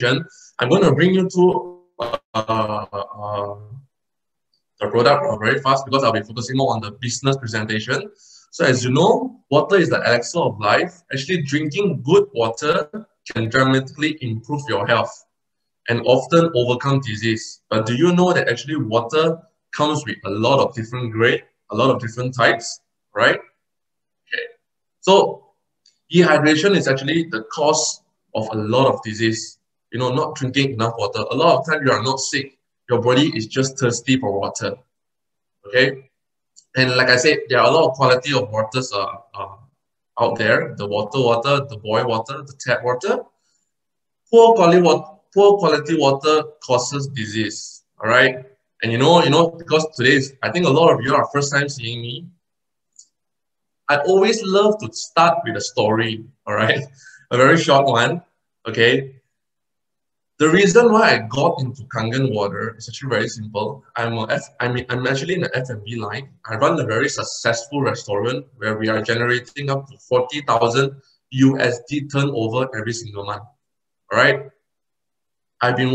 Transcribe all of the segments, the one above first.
I'm going to bring you to the product very fast because I'll be focusing more on the business presentation. So as you know, water is the elixir of life. Actually, drinking good water can dramatically improve your health and often overcome disease. But do you know that actually water comes with a lot of different grades, a lot of different types, right? Okay. So dehydration is actually the cause of a lot of disease. You know, not drinking enough water. A lot of times you are not sick. Your body is just thirsty for water. Okay. And like I said, there are a lot of quality of waters out there. The water, the boil water, the tap water. Poor quality water causes disease. All right. And you know, because today I think a lot of you are first time seeing me. I always love to start with a story. All right. A very short one. Okay. The reason why I got into Kangen water is actually very simple. I'm actually in the F&B line. I run a very successful restaurant where we are generating up to 40,000 USD turnover every single month. All right. I've been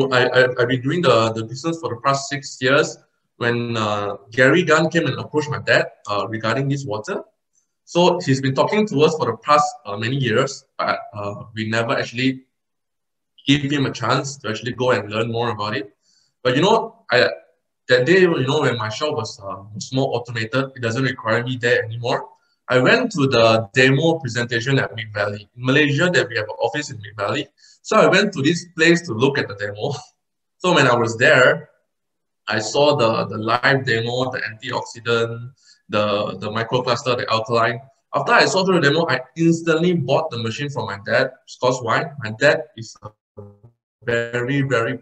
doing the business for the past 6 years. When Gary Gunn came and approached my dad regarding this water. So he's been talking to us for the past many years, but we never actually give him a chance to actually go and learn more about it. But you know, that day, you know, when my shop was more automated, it doesn't require me there anymore. I went to the demo presentation at Mid Valley. In Malaysia, that we have an office in Mid Valley. So I went to this place to look at the demo. So when I was there, I saw the live demo, the antioxidant, the microcluster, the alkaline. After I saw through the demo, I instantly bought the machine from my dad. Because why? My dad is a very, very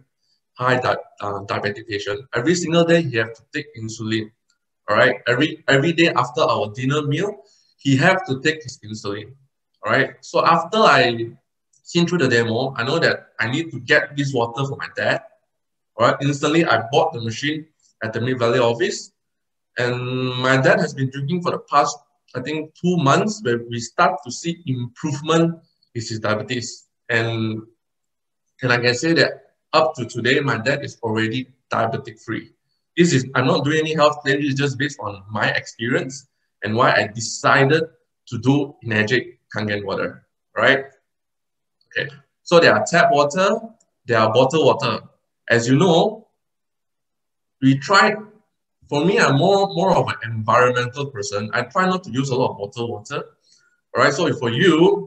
high diabetic patient. Every single day, he has to take insulin. All right. Every day after our dinner meal, he have to take his insulin. All right. So after I seen through the demo, I know that I need to get this water for my dad. All right. Instantly, I bought the machine at the Mid Valley office, and my dad has been drinking for the past, I think, 2 months, where we start to see improvement in his diabetes. And I can say that up to today, my dad is already diabetic free. I'm not doing any health claim, this is just based on my experience and why I decided to do Enagic Kangen water, right? Okay, so there are tap water, there are bottled water. As you know, we try, for me, I'm more of an environmental person. I try not to use a lot of bottled water. All right, so for you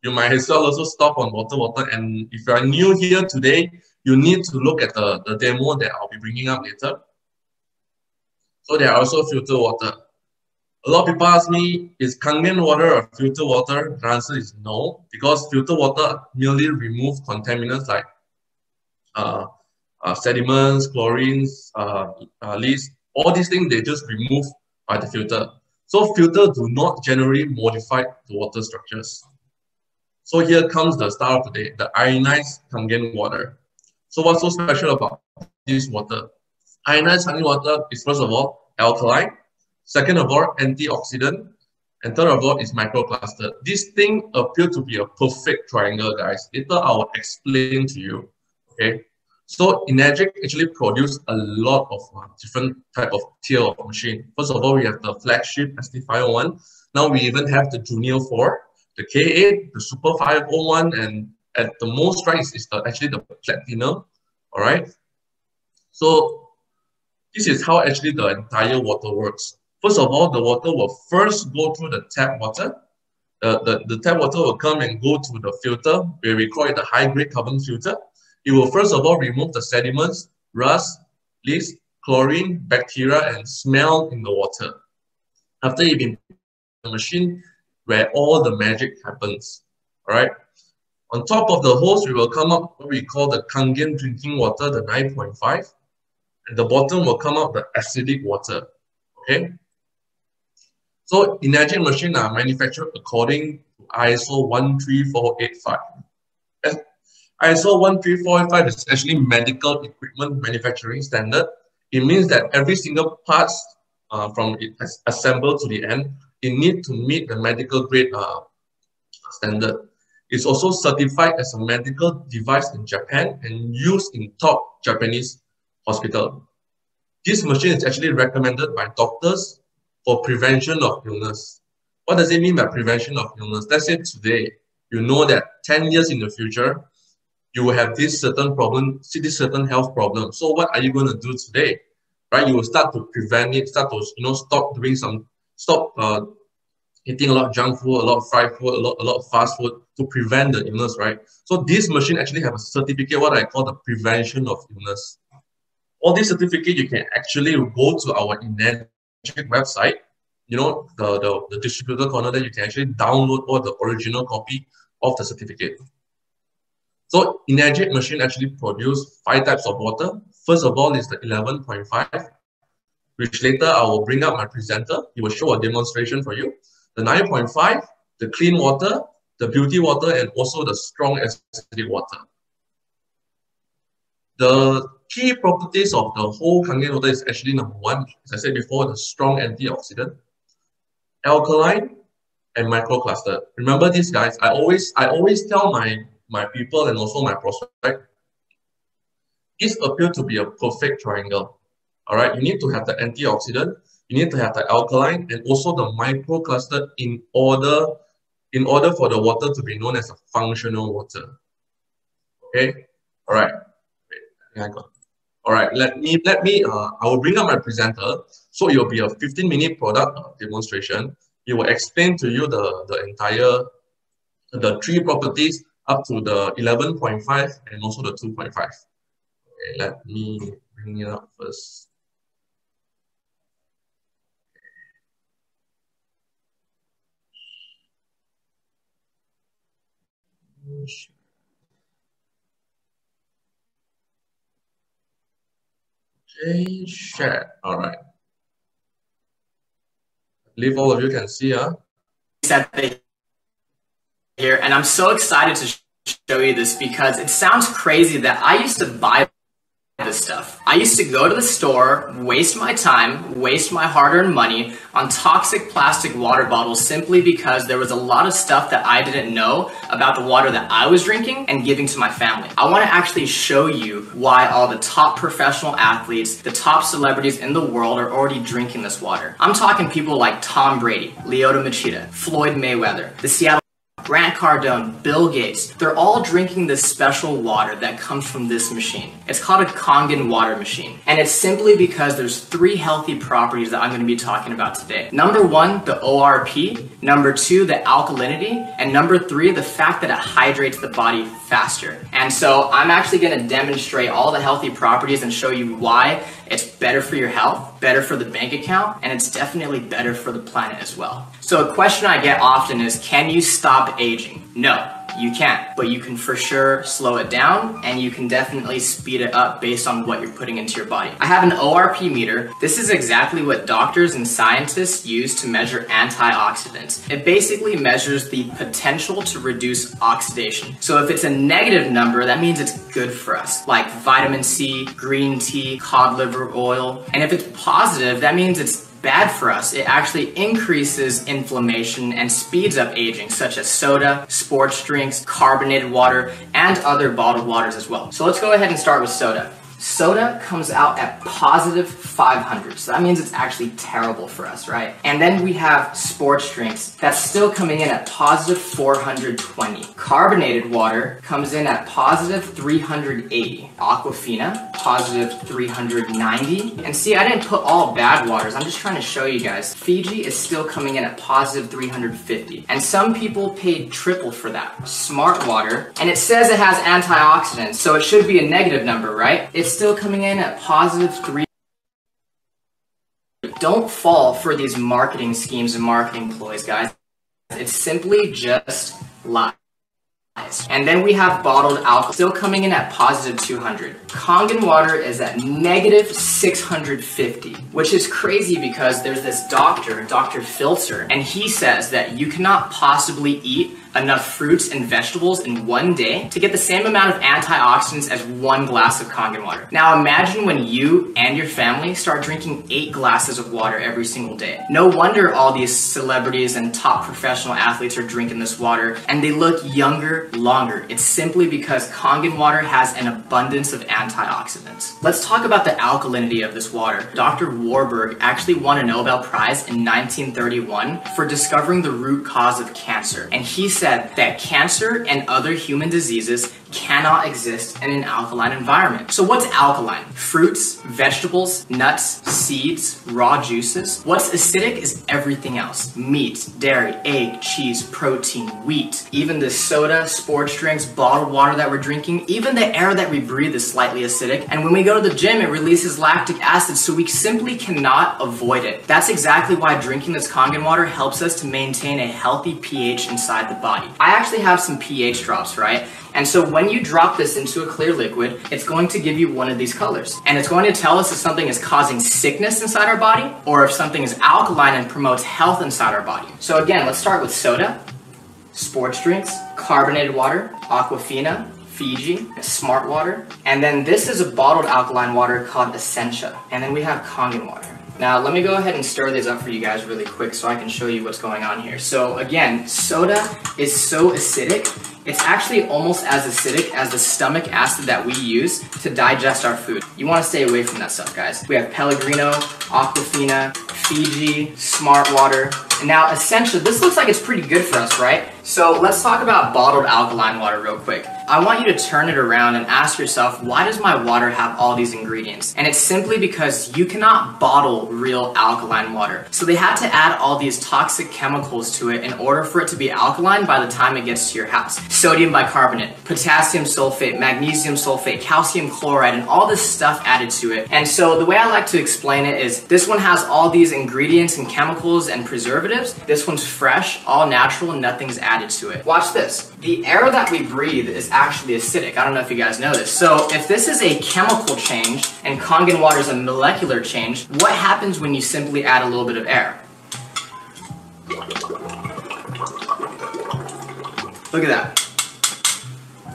might as well also stop on bottled water. And if you are new here today, you need to look at the demo that I'll be bringing up later. So there are also filtered water. A lot of people ask me, is Kangen water or filtered water? The answer is no, because filtered water merely removes contaminants like sediments, chlorines, leads, all these things they just remove by the filter. So filters do not generally modify the water structures. So here comes the star of the day, the ionized Kangen water. So what's so special about this water? Ionized Kangen water is, first of all, alkaline. Second of all, antioxidant. And third of all is microcluster. This thing appears to be a perfect triangle, guys. Later I will explain to you. Okay. So Enagic actually produce a lot of different type of tier of machine. First of all, we have the flagship ST501. Now we even have the Junior 4, the K8, the Super 501, and at the most right is actually the Platinum. All right. So this is how actually the entire water works. First of all, the water will first go through the tap water. The tap water will come and go to the filter, where we call it the high-grade carbon filter. It will first of all remove the sediments, rust, leaves, chlorine, bacteria, and smell in the water. After you've been in the machine where all the magic happens. All right. On top of the hose, we will come up what we call the Kangen drinking water, the 9.5. At the bottom will come out the acidic water. Okay. So Enagic machine are manufactured according to ISO 13485. ISO 13485 is actually medical equipment manufacturing standard. It means that every single parts from it assembled to the end, it needs to meet the medical grade standard. It's also certified as a medical device in Japan and used in top Japanese hospital. This machine is actually recommended by doctors for prevention of illness. What does it mean by prevention of illness? Let's say today, you know that 10 years in the future, you will have this certain problem, this certain health problem. So what are you going to do today? Right? You will start to prevent it, start to stop eating a lot of junk food, a lot of fried food, a lot of fast food to prevent the illness, right? So this machine actually have a certificate, what I call the prevention of illness. All these certificates, you can actually go to our Enagic website, you know, the distributor corner there, you can actually download all the original copy of the certificate. So Enagic machine actually produce 5 types of water. First of all is the 11.5, which later I will bring up my presenter. He will show a demonstration for you. The 9.5, the clean water, the beauty water, and also the strong acidic water. The key properties of the whole Kangen water is actually number 1, as I said before, the strong antioxidant, alkaline, and microcluster. Remember these guys, I always tell my people and also my prospect, these appear to be a perfect triangle. All right, you need to have the antioxidant, you need to have the alkaline, and also the microcluster in order for the water to be known as a functional water. Okay, all right. All right, let me. I will bring up my presenter. So it will be a 15-minute product demonstration. It will explain to you the 3 properties up to the 11.5 and also the 2.5. Okay, let me bring it up first. Okay, share. All right. I believe all of you can see, here, and I'm so excited to show you this because it sounds crazy that I used to buy this stuff. I used to go to the store, waste my time, waste my hard-earned money on toxic plastic water bottles simply because there was a lot of stuff that I didn't know about the water that I was drinking and giving to my family. I want to actually show you why all the top professional athletes, the top celebrities in the world are already drinking this water. I'm talking people like Tom Brady, Lyoto Machida, Floyd Mayweather, the Seattle Grant Cardone, Bill Gates, they're all drinking this special water that comes from this machine. It's called a Kangen water machine. And it's simply because there's 3 healthy properties that I'm going to be talking about today. Number 1, the ORP. Number 2, the alkalinity. And number 3, the fact that it hydrates the body faster. And so I'm actually going to demonstrate all the healthy properties and show you why it's better for your health, better for the bank account, and it's definitely better for the planet as well. So a question I get often is, can you stop aging? No, you can't, but you can for sure slow it down and you can definitely speed it up based on what you're putting into your body. I have an ORP meter. This is exactly what doctors and scientists use to measure antioxidants. It basically measures the potential to reduce oxidation. So if it's a negative number, that means it's good for us, like vitamin C, green tea, cod liver oil. And if it's positive, that means it's bad for us. It actually increases inflammation and speeds up aging, such as soda, sports drinks, carbonated water, and other bottled waters as well. So let's go ahead and start with soda. Soda comes out at positive 500, so that means it's actually terrible for us, right? And then we have sports drinks that's still coming in at positive 420. Carbonated water comes in at positive 380. Aquafina, positive 390. And see, I didn't put all bad waters, I'm just trying to show you guys. Fiji is still coming in at positive 350. And some people paid triple for that. Smart water, and it says it has antioxidants, so it should be a negative number, right? It's still coming in at positive 3. Don't fall for these marketing schemes and marketing ploys, guys. It's simply just lies. And then we have bottled alcohol still coming in at positive 200. Kangen water is at negative 650, which is crazy because there's this doctor, Dr. Filter, and he says that you cannot possibly eat enough fruits and vegetables in one day to get the same amount of antioxidants as 1 glass of Kangen water. Now imagine when you and your family start drinking 8 glasses of water every single day. No wonder all these celebrities and top professional athletes are drinking this water and they look younger longer. It's simply because Kangen water has an abundance of antioxidants. Let's talk about the alkalinity of this water. Dr. Warburg actually won a Nobel Prize in 1931 for discovering the root cause of cancer. And he said that cancer and other human diseases cannot exist in an alkaline environment. So what's alkaline? Fruits, vegetables, nuts, seeds, raw juices. What's acidic is everything else. Meat, dairy, egg, cheese, protein, wheat. Even the soda, sports drinks, bottled water that we're drinking, even the air that we breathe is slightly acidic. And when we go to the gym, it releases lactic acid, so we simply cannot avoid it. That's exactly why drinking this Kangen water helps us to maintain a healthy pH inside the body. I actually have some pH drops, right? And so when you drop this into a clear liquid, it's going to give you one of these colors. And it's going to tell us if something is causing sickness inside our body or if something is alkaline and promotes health inside our body. So again, let's start with soda, sports drinks, carbonated water, Aquafina, Fiji, Smart Water. And then this is a bottled alkaline water called Essentia. And then we have Kangen water. Now let me go ahead and stir these up for you guys really quick so I can show you what's going on here. So again, soda is so acidic. It's actually almost as acidic as the stomach acid that we use to digest our food. You want to stay away from that stuff, guys. We have Pellegrino, Aquafina, Fiji, Smart Water, and now Essentia. This looks like it's pretty good for us, right? So let's talk about bottled alkaline water real quick. I want you to turn it around and ask yourself, why does my water have all these ingredients? And it's simply because you cannot bottle real alkaline water. So they had to add all these toxic chemicals to it in order for it to be alkaline by the time it gets to your house. Sodium bicarbonate, potassium sulfate, magnesium sulfate, calcium chloride, and all this stuff added to it. And so the way I like to explain it is this one has all these ingredients and chemicals and preservatives. This one's fresh, all natural, and nothing's added to it. Watch this. The air that we breathe is actually acidic. I don't know if you guys know this. So if this is a chemical change and Kangen water is a molecular change, what happens when you simply add a little bit of air? Look at that.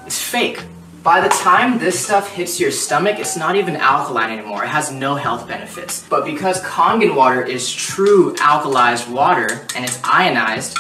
It's fake. By the time this stuff hits your stomach, it's not even alkaline anymore. It has no health benefits. But because Kangen water is true alkalized water and it's ionized,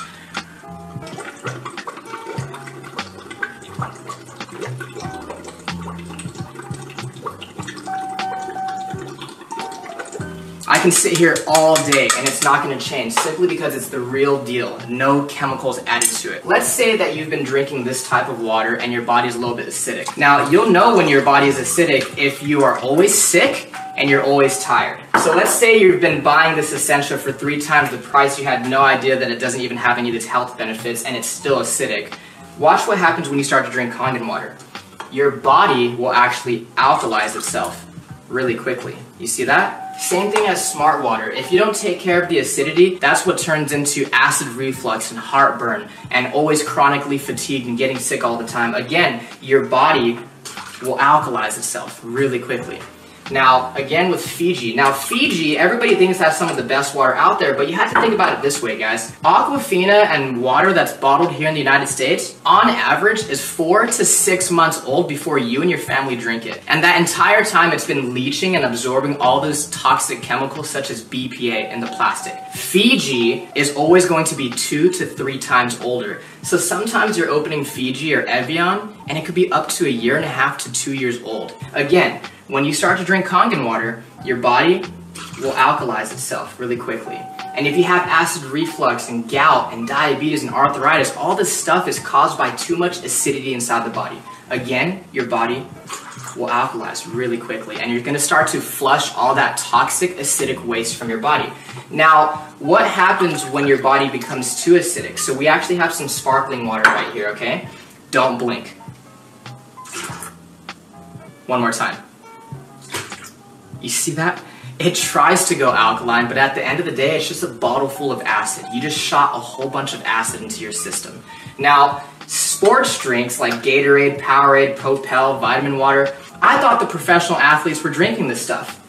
I can sit here all day and it's not going to change simply because it's the real deal. No chemicals added to it. Let's say that you've been drinking this type of water and your body's a little bit acidic. Now, you'll know when your body is acidic if you are always sick and you're always tired. So let's say you've been buying this Essentia for 3 times the price. You had no idea that it doesn't even have any of its health benefits and it's still acidic. Watch what happens when you start to drink Kangen water. Your body will actually alkalize itself really quickly. You see that? Same thing as Smart Water. If you don't take care of the acidity, that's what turns into acid reflux and heartburn and always chronically fatigued and getting sick all the time. Again, your body will alkalize itself really quickly. Now, again with Fiji. Now, Fiji, everybody thinks that's some of the best water out there, but you have to think about it this way, guys. Aquafina and water that's bottled here in the United States, on average, is 4 to 6 months old before you and your family drink it. And that entire time, it's been leaching and absorbing all those toxic chemicals such as BPA in the plastic. Fiji is always going to be 2 to 3 times older. So sometimes you're opening Fiji or Evian, and it could be up to 1.5 to 2 years old. Again, when you start to drink Kangen water, your body will alkalize itself really quickly. And if you have acid reflux and gout and diabetes and arthritis, all this stuff is caused by too much acidity inside the body. Again, your body will alkalize really quickly and you're going to start to flush all that toxic acidic waste from your body. Now, what happens when your body becomes too acidic? So we actually have some sparkling water right here, okay? Don't blink. One more time. You see that? It tries to go alkaline, but at the end of the day, it's just a bottle full of acid. You just shot a whole bunch of acid into your system. Now, sports drinks like Gatorade, Powerade, Propel, vitamin water, I thought the professional athletes were drinking this stuff.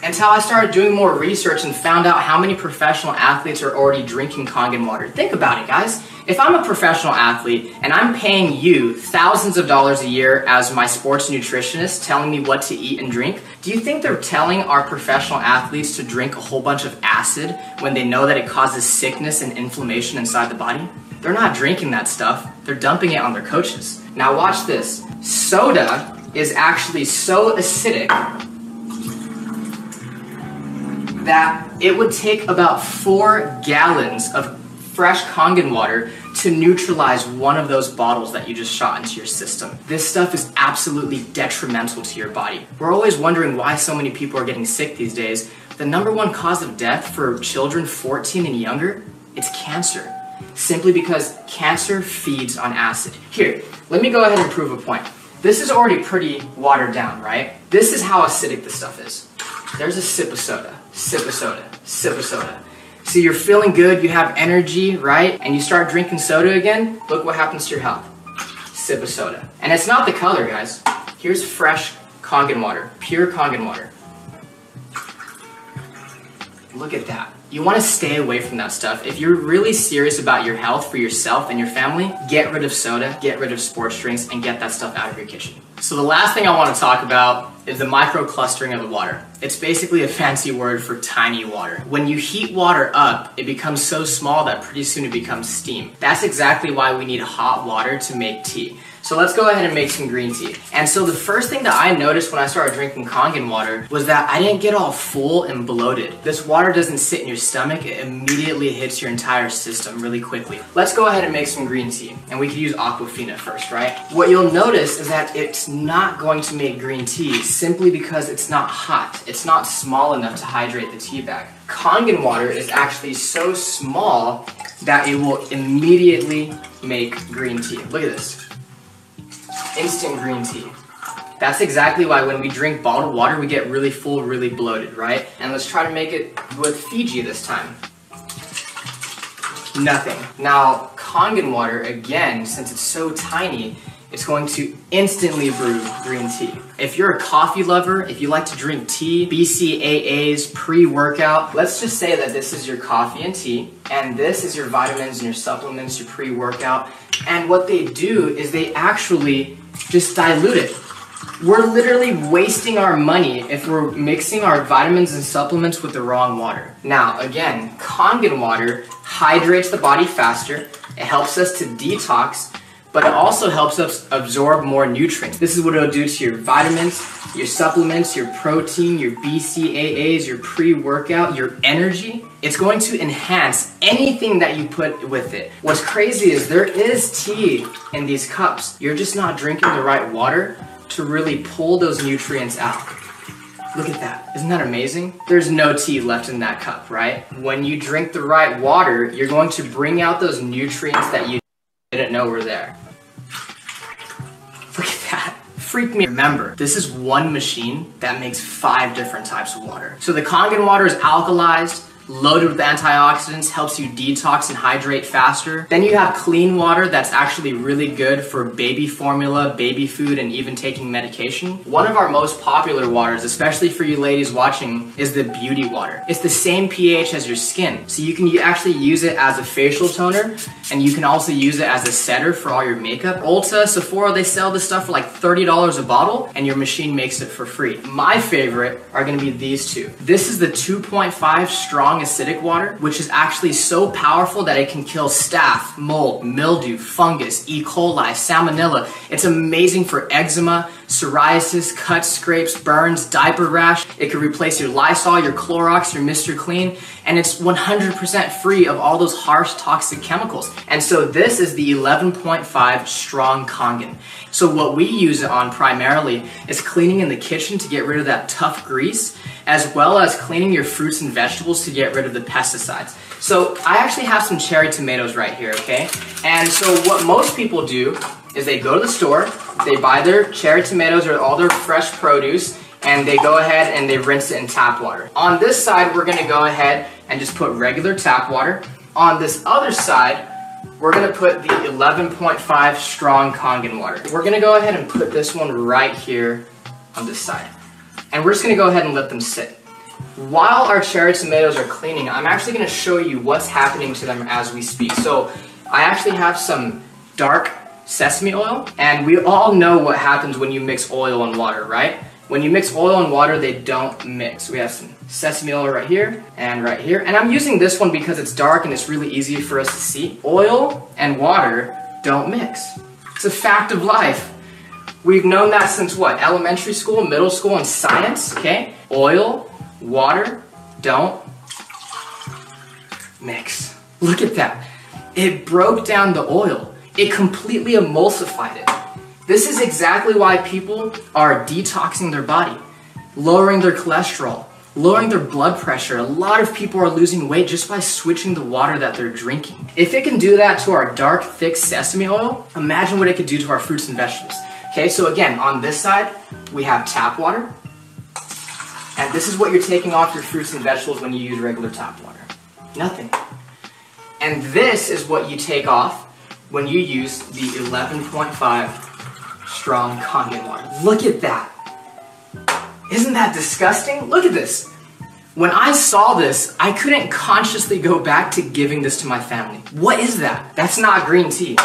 until I started doing more research and found out how many professional athletes are already drinking Kangen water. Think about it, guys. If I'm a professional athlete and I'm paying you thousands of dollars a year as my sports nutritionist telling me what to eat and drink, do you think they're telling our professional athletes to drink a whole bunch of acid when they know that it causes sickness and inflammation inside the body? They're not drinking that stuff. They're dumping it on their coaches. Now watch this. Soda is actually so acidic that it would take about 4 gallons of fresh Kangen water to neutralize one of those bottles that you just shot into your system. This stuff is absolutely detrimental to your body. We're always wondering why so many people are getting sick these days. The #1 cause of death for children 14 and younger, it's cancer. Simply because cancer feeds on acid. Here, let me go ahead and prove a point. This is already pretty watered down, right? This is how acidic this stuff is. There's a sip of soda, sip of soda, sip of soda. So you're feeling good, you have energy, right? And you start drinking soda again, look what happens to your health. Sip of soda. And it's not the color, guys. Here's fresh Kangen water, pure Kangen water. Look at that. You want to stay away from that stuff. If you're really serious about your health for yourself and your family, get rid of soda, get rid of sports drinks, and get that stuff out of your kitchen. So the last thing I want to talk about is the microclustering of the water. It's basically a fancy word for tiny water. When you heat water up, it becomes so small that pretty soon it becomes steam. That's exactly why we need hot water to make tea. So let's go ahead and make some green tea. And so the first thing that I noticed when I started drinking Kangen water was that I didn't get all full and bloated. This water doesn't sit in your stomach, it immediately hits your entire system really quickly. Let's go ahead and make some green tea. And we could use Aquafina first, right? What you'll notice is that it's not going to make green tea simply because it's not hot. It's not small enough to hydrate the tea bag. Kangen water is actually so small that it will immediately make green tea. Look at this. Instant green tea. That's exactly why when we drink bottled water, we get really full, really bloated, right? And let's try to make it with Fiji this time. Nothing. Now, Kangen water, again, since it's so tiny, it's going to instantly brew green tea. If you're a coffee lover, if you like to drink tea, BCAAs, pre-workout, let's just say that this is your coffee and tea, and this is your vitamins and your supplements, your pre-workout, and what they do is they actually just dilute it. We're literally wasting our money if we're mixing our vitamins and supplements with the wrong water. Now, again, Kangen water hydrates the body faster, it helps us to detox, but it also helps us absorb more nutrients. This is what it'll do to your vitamins, your supplements, your protein, your BCAAs, your pre-workout, your energy. It's going to enhance anything that you put with it. What's crazy is there is tea in these cups. You're just not drinking the right water to really pull those nutrients out. Look at that. Isn't that amazing? There's no tea left in that cup, right? When you drink the right water, you're going to bring out those nutrients that you didn't know were there. Look at that. Freak me. Remember, this is one machine that makes 5 different types of water. So the Kangen water is alkalized, loaded with antioxidants, helps you detox and hydrate faster. Then you have clean water that's actually really good for baby formula, baby food, and even taking medication. One of our most popular waters, especially for you ladies watching, is the beauty water. It's the same pH as your skin. So you can actually use it as a facial toner, and you can also use it as a setter for all your makeup. Ulta, Sephora, they sell this stuff for like $30 a bottle, and your machine makes it for free. My favorite are gonna be these two. This is the 2.5 strong acidic water, which is actually so powerful that it can kill staph, mold, mildew, fungus, E. coli, salmonella. It's amazing for eczema, psoriasis, cuts, scrapes, burns, diaper rash. It can replace your Lysol, your Clorox, your Mr. Clean, and it's 100% free of all those harsh toxic chemicals. And so this is the 11.5 strong Kangen. So what we use it on primarily is cleaning in the kitchen to get rid of that tough grease, as well as cleaning your fruits and vegetables to get rid of the pesticides. So I actually have some cherry tomatoes right here, okay? And so what most people do is they go to the store, they buy their cherry tomatoes or all their fresh produce, and they go ahead and they rinse it in tap water. On this side, we're gonna go ahead and just put regular tap water. On this other side, we're gonna put the 11.5 strong Kangen water. We're gonna go ahead and put this one right here on this side. And we're just gonna go ahead and let them sit. While our cherry tomatoes are cleaning, I'm actually going to show you what's happening to them as we speak. So I actually have some dark sesame oil, and we all know what happens when you mix oil and water, right? When you mix oil and water, they don't mix. We have some sesame oil right here, and I'm using this one because it's dark and it's really easy for us to see. Oil and water don't mix. It's a fact of life. We've known that since what? Elementary school, middle school, and science, okay? Oil, water, don't mix. Look at that. It broke down the oil. It completely emulsified it. This is exactly why people are detoxing their body, lowering their cholesterol, lowering their blood pressure. A lot of people are losing weight just by switching the water that they're drinking. If it can do that to our dark, thick sesame oil, imagine what it could do to our fruits and vegetables. Okay, so again, on this side, we have tap water. And this is what you're taking off your fruits and vegetables when you use regular tap water. Nothing. And this is what you take off when you use the 11.5 strong Kangen water. Look at that. Isn't that disgusting? Look at this. When I saw this, I couldn't consciously go back to giving this to my family. What is that? That's not green tea.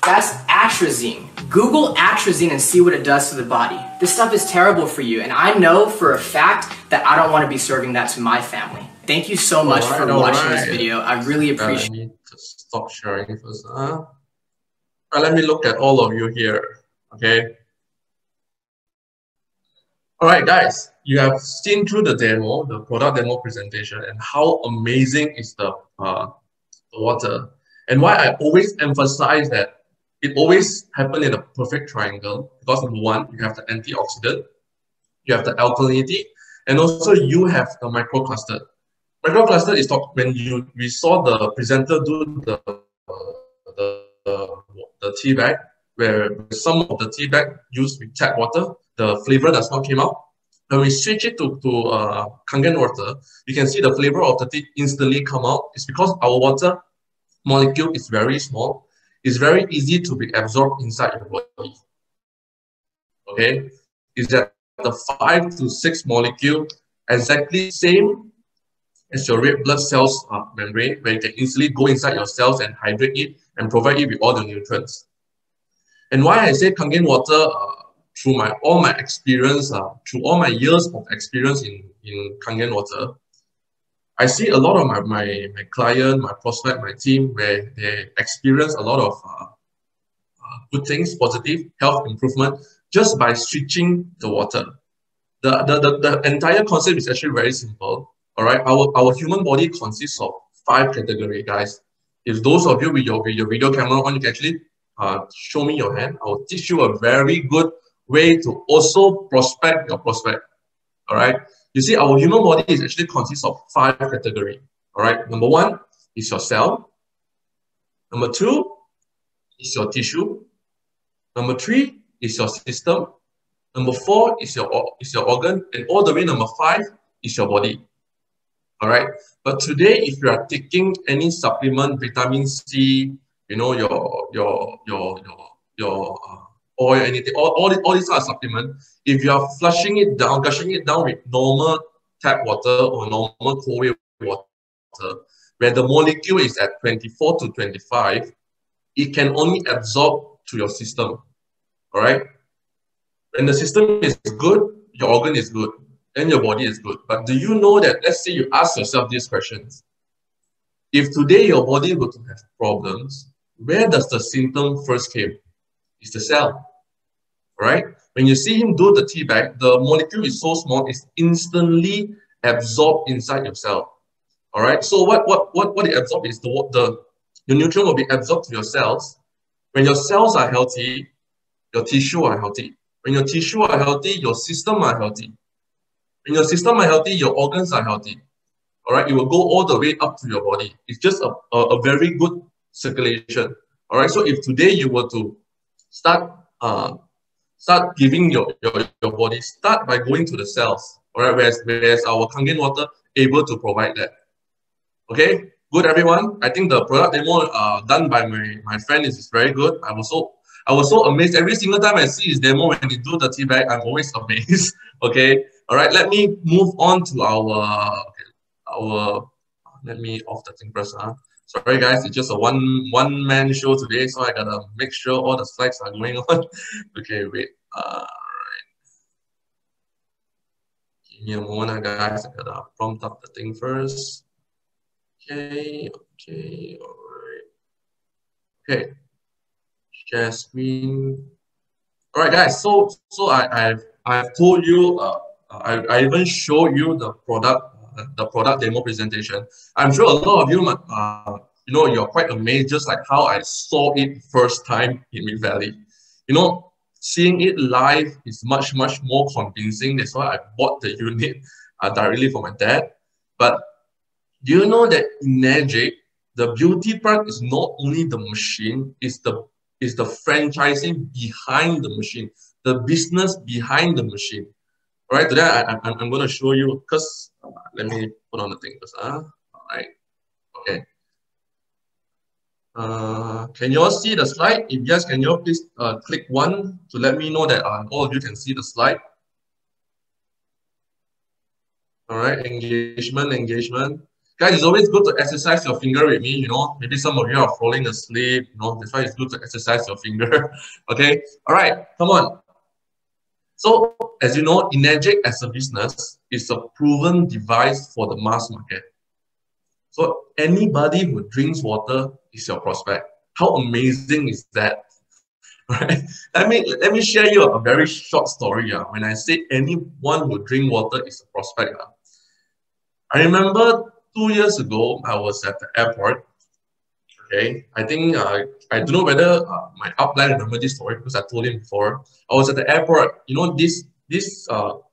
That's atrazine. Google atrazine and see what it does to the body. This stuff is terrible for you, and I know for a fact that I don't want to be serving that to my family. Thank you so much for watching this video. I really appreciate it. Let me just stop sharing first. Let me look at all of you here, okay? All right, guys, you have seen through the demo, the product demo presentation, and how amazing is the water. And why I always emphasize that it always happens in a perfect triangle, because number one, you have the antioxidant, you have the alkalinity, and also you have the microcluster. Microcluster is when we saw the presenter do the tea bag, where some of the tea bag used with tap water, the flavor does not come out. When we switch it to Kangen water, you can see the flavor of the tea instantly come out. It's because our water molecule is very small. It's very easy to be absorbed inside your body. Okay, is that the 5 to 6 molecule exactly same as your red blood cells membrane, where you can easily go inside your cells and hydrate it and provide it with all the nutrients. And why I say Kangen water, through all my experience, through all my years of experience in Kangen water, I see a lot of my client, my prospect, my team, where they experience a lot of good things, positive health improvement, just by switching the water. The entire concept is actually very simple. All right, our human body consists of 5 categories, guys. If those of you with your video camera on, you can actually show me your hand. I will teach you a very good way to also prospect your prospect. All right. You see, our human body is actually consists of 5 categories. All right. Number 1 is your cell. Number 2 is your tissue. Number 3 is your system. Number 4 is your organ, and all the way number 5 is your body. All right. But today, if you are taking any supplement, vitamin C, you know, your oil, anything, all these are supplements. If you are gushing it down with normal tap water or normal cold water, where the molecule is at 24 to 25, it can only absorb to your system. All right. When the system is good, your organ is good, and your body is good. But do you know that, let's say you ask yourself these questions. If today your body were to have problems, where does the symptom first came? It's the cell, right? When you see him do the tea bag, the molecule is so small, it's instantly absorbed inside your cell. All right. So what it absorbs is the nutrient will be absorbed to your cells. When your cells are healthy, your tissue are healthy. When your tissue are healthy, your system are healthy. When your system are healthy, your organs are healthy. All right. It will go all the way up to your body. It's just a very good circulation. All right. So if today you were to start giving your body, start by going to the cells. All right. Whereas our Kangen water able to provide that. Okay. Good, everyone. I think the product demo done by my friend is very good. I was so amazed. Every single time I see his demo when he do the tea bag, I'm always amazed. Okay. All right, let me move on to let me off the thing first. Sorry guys, it's just a one-man show today, so I gotta make sure all the slides are going on. Okay, wait. Give me a moment, guys. I gotta prompt up the thing first. Okay, all right. Okay, share screen. All right, guys. So I've told you. I even showed you the product demo presentation. I'm sure a lot of you, you're quite amazed, just like how I saw it first time in Mid Valley. Seeing it live is much more convincing. That's why I bought the unit directly for my dad. But do you know that in Enagic, the beauty part is not only the machine, it's the franchising behind the machine, the business behind the machine. All right, today I'm going to show you, because let me put on the thing first. All right, okay. Can you all see the slide? If yes, can you all please click 1 to let me know that all of you can see the slide? All right, engagement. Guys, it's always good to exercise your finger with me, Maybe some of you are falling asleep, That's why it's good to exercise your finger. Okay, all right, come on. So, as you know, Enagic as a business is a proven device for the mass market. So, anybody who drinks water is your prospect. How amazing is that? Right? Let me share you a very short story. When I say anyone who drink water is a prospect, I remember 2 years ago, I was at the airport. Okay, I think I don't know whether my upline remember this story because I told him before. I was at the airport. This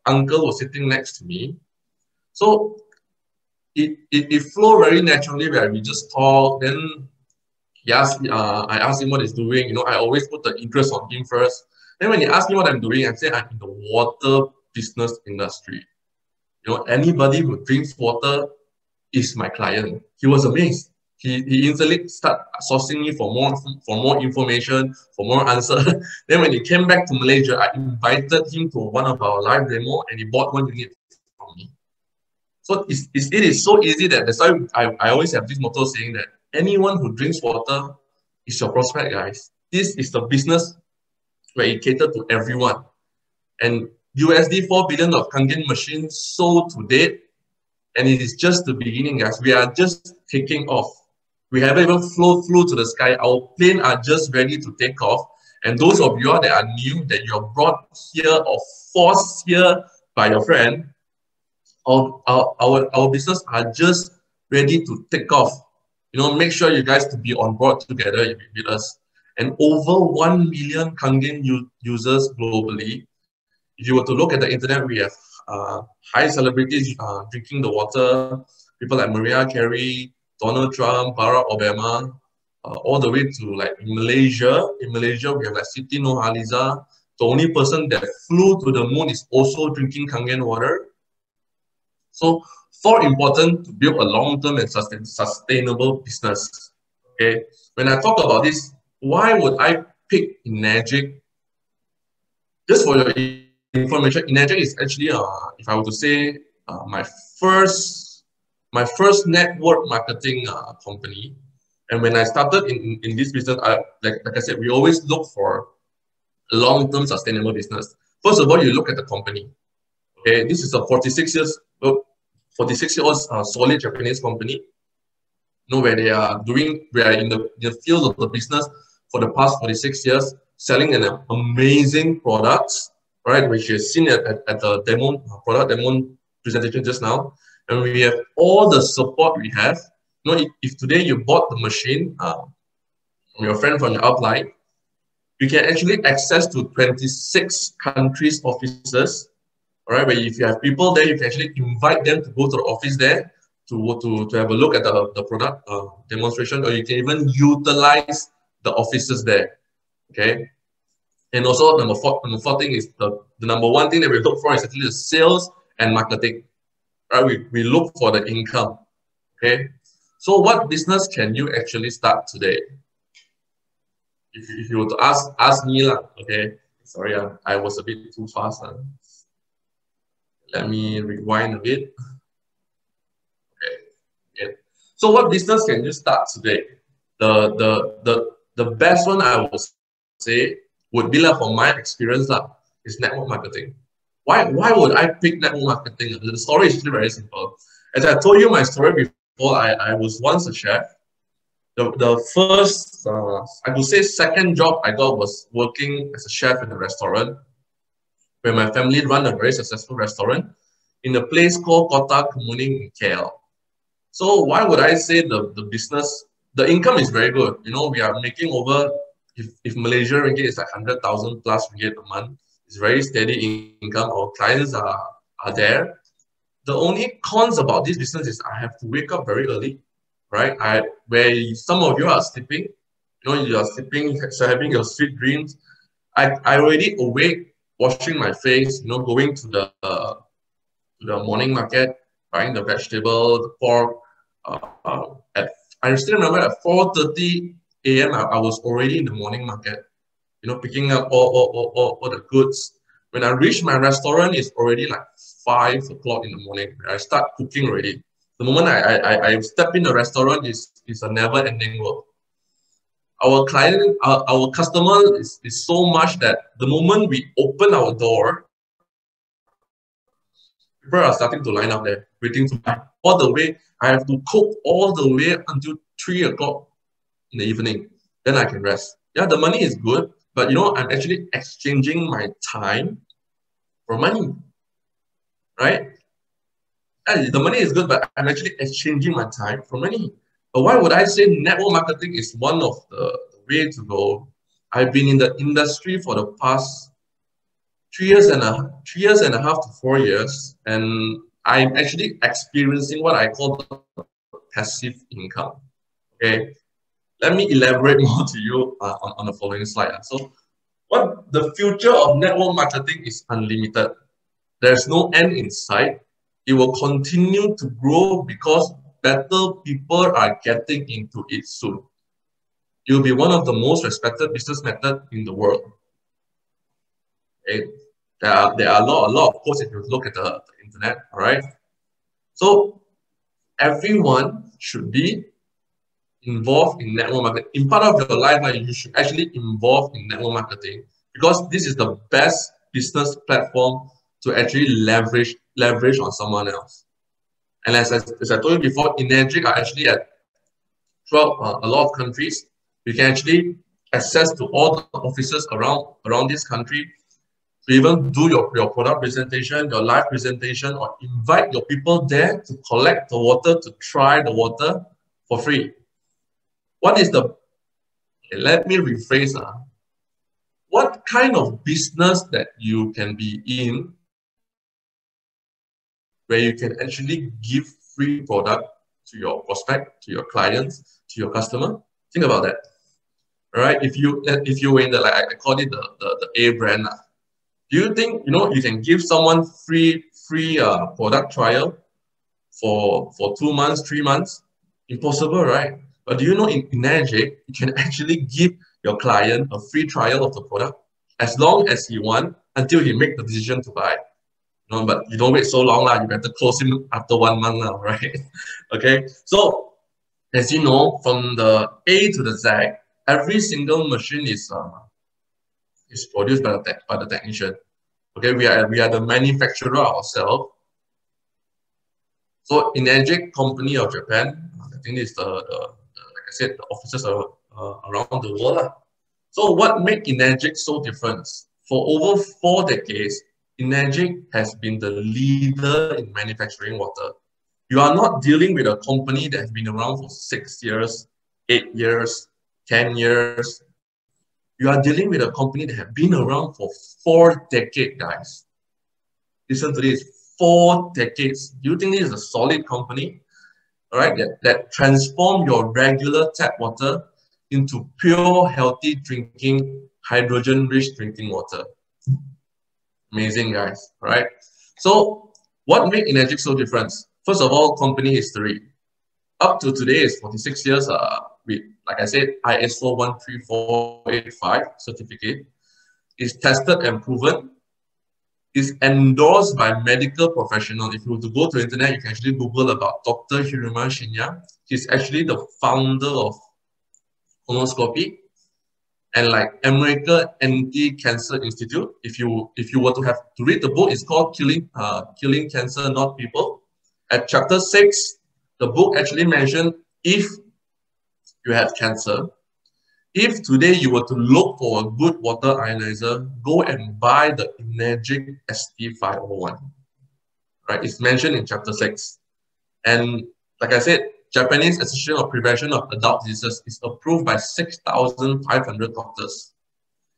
uncle was sitting next to me. So it flowed very naturally where we just talk. Then I asked him what he's doing. I always put the interest on him first. Then when he asked me what I'm doing, I said I'm in the water business industry. Anybody who drinks water is my client. He was amazed. He instantly started sourcing me for more information, for more answers. Then when he came back to Malaysia, I invited him to one of our live demo, and he bought one unit from me. So it is so easy that's why I always have this motto saying that anyone who drinks water is your prospect, guys. This is the business where it caters to everyone. And USD 4 billion of Kangen machines sold to date, and it is just the beginning, guys. We are just taking off. We haven't even flew to the sky. Our plane are just ready to take off. And those of you that are new, that you're brought here or forced here by your friend, our business are just ready to take off. Make sure you guys to be on board together with us. And over 1 million Kangen users globally. If you were to look at the internet, we have high celebrities drinking the water, people like Mariah Carey, Donald Trump, Barack Obama, all the way to like in Malaysia. In Malaysia, we have like Siti Nurhaliza. The only person that flew to the moon is also drinking Kangen water. So, important to build a long-term and sustainable business. Okay, when I talk about this, why would I pick Enagic? Just for your information, Enagic is actually, if I were to say, my first network marketing company. And when I started in this business, like I said, we always look for long-term sustainable business. First of all, you look at the company. Okay, this is a 46-year-old solid Japanese company. Where we are in the field of the business for the past 46 years, selling an amazing products, right? Which you've seen at the product demo presentation just now. And we have all the support we have. If today you bought the machine from your friend from your upline, you can actually access to 26 countries' offices. All right, where if you have people there, you can actually invite them to go to the office there to have a look at the product demonstration, or you can even utilize the offices there. Okay. And also number four thing is the number one thing that we look for is actually the sales and marketing. Right? We look for the income. Okay. So what business can you actually start today? If you were to ask me, okay. Sorry, I was a bit too fast. Let me rewind a bit. Okay. Yeah. So what business can you start today? The best one I will say would be like, from my experience is network marketing. Why would I pick network marketing? The story is actually very simple. As I told you my story before, I was once a chef. The first, I could say second job I got was working as a chef in a restaurant, where my family run a very successful restaurant in a place called Kota Kemuning in KL. So why would I say the business, the income is very good. You know, we are making over, if Malaysia ringgit is like 100,000 plus ringgit a month, it's very steady income. Our clients are there. The only cons about this business is I have to wake up very early, right? Where some of you are sleeping, you know, you are sleeping, so having your sweet dreams. I already awake, washing my face, you know, going to the morning market, buying the vegetable, the pork. At, I still remember at 4:30 a.m. I was already in the morning market, you know, picking up all the goods. When I reach my restaurant, it's already like 5 o'clock in the morning. I start cooking already. The moment I step in the restaurant, is a never-ending work. Our client, our customer is so much that the moment we open our door, people are starting to line up there, waiting to buy. All the way, I have to cook all the way until 3 o'clock in the evening. Then I can rest. Yeah, the money is good, but you know, I'm actually exchanging my time for money, right? And the money is good, but I'm actually exchanging my time for money. But why would I say network marketing is one of the way to go? I've been in the industry for the past 3.5 to 4 years, and I'm actually experiencing what I call the passive income. Okay, let me elaborate more to you on the following slide. So, what the future of network marketing is unlimited. There's no end in sight. It will continue to grow because better people are getting into it soon. It will be one of the most respected business methods in the world. Okay? There are a lot of quotes if you look at the internet, all right? So everyone should be involved in network marketing. In part of your life, you should actually involve in network marketing, because this is the best business platform to actually leverage on someone else. And as I told you before, Enagic are actually at throughout a lot of countries. You can actually access to all the offices around this country to even do your product presentation, your live presentation, or invite your people there to collect the water, to try the water for free. What is the, okay, let me rephrase. What kind of business that you can be in where you can actually give free product to your prospect, to your clients, to your customer? Think about that. All right, if you were in the, like I call it the A brand, do you think, you know, you can give someone free product trial for 2 months, 3 months? Impossible, right? But do you know in Enagic, you can actually give your client a free trial of the product as long as he wants, until he make the decision to buy. No, but you don't wait so long, you better close him after 1 month now, right? Okay, so as you know, from the A to the Z, every single machine is produced by the technician. Okay, we are the manufacturer ourselves. So Enagic company of Japan, I think it's like I said, the offices are around the world. So what makes Enagic so different? For over 4 decades, Enagic has been the leader in manufacturing water. You are not dealing with a company that has been around for 6 years, 8 years, 10 years. You are dealing with a company that has been around for 4 decades, guys. Listen to this, 4 decades. Do you think this is a solid company? All right, that transform your regular tap water into pure, healthy drinking, hydrogen-rich drinking water. Amazing, guys. All right. So, what makes Enagic so different? First of all, company history. Up to today is 46 years. With, like I said, ISO 13485 certificate. Is tested and proven. is endorsed by medical professionals. If you were to go to the internet, you can actually Google about Dr. Hiruma Shinya. He's actually the founder of colonoscopy and like American Anti-Cancer Institute. If you were to have to read the book, it's called Killing Cancer, Not People. At chapter 6, the book actually mentioned if you have cancer, if today you were to look for a good water ionizer, go and buy the Enagic ST501. Right? It's mentioned in chapter 6. And like I said, Japanese Association of Prevention of Adult Diseases is approved by 6,500 doctors.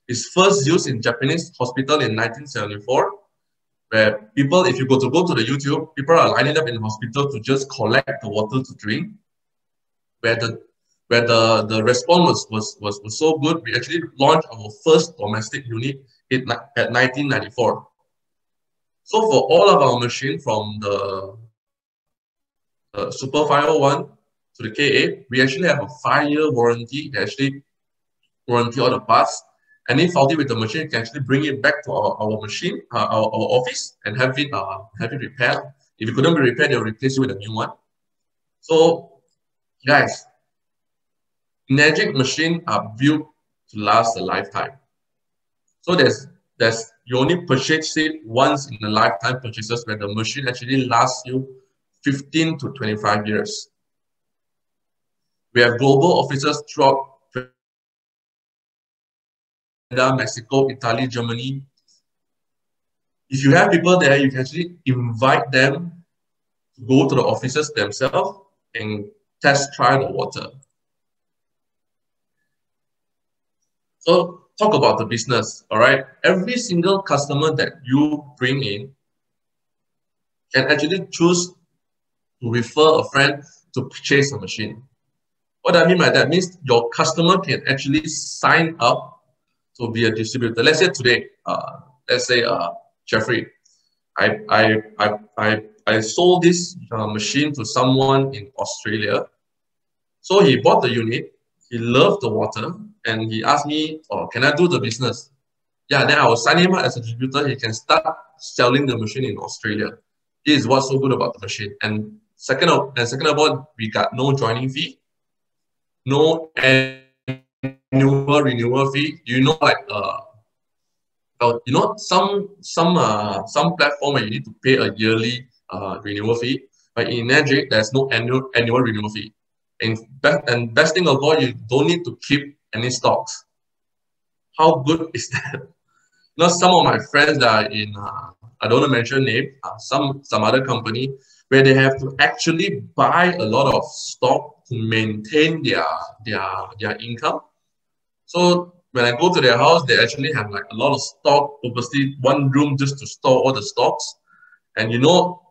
It's first used in Japanese hospital in 1974, where people, if you go to the YouTube, people are lining up in the hospital to just collect the water to drink. Where the response was so good, we actually launched our first domestic unit at 1994. So for all of our machines, from the Super 501 to the KA, we actually have a 5-year warranty. They actually warranty all the parts. Any faulty with the machine, you can actually bring it back to our machine, our office, and have it repaired. If it couldn't be repaired, they'll replace it with a new one. So, guys, Enagic machines are built to last a lifetime. So you only purchase it once in a lifetime purchases, where the machine actually lasts you 15 to 25 years. We have global offices throughout Mexico, Italy, Germany. If you have people there, you can actually invite them to go to the offices themselves and test try the water. So talk about the business, all right? Every single customer that you bring in can actually choose to refer a friend to purchase a machine. What I mean by that means your customer can actually sign up to be a distributor. Let's say today, Jeffrey, I sold this machine to someone in Australia. So he bought the unit, he loved the water, and he asked me, oh, can I do the business? Yeah, then I will sign him up as a distributor. He can start selling the machine in Australia. This is what's so good about the machine. And second of all, we got no joining fee, no annual renewal fee. You know, like some platform where you need to pay a yearly renewal fee, but in Enagic there's no annual renewal fee. And best thing of all, you don't need to keep any stocks. How good is that? You know, some of my friends that are in I don't want to mention name, some other company where they have to actually buy a lot of stock to maintain their income. So when I go to their house, they actually have like a lot of stock, obviously one room just to store all the stocks. And you know,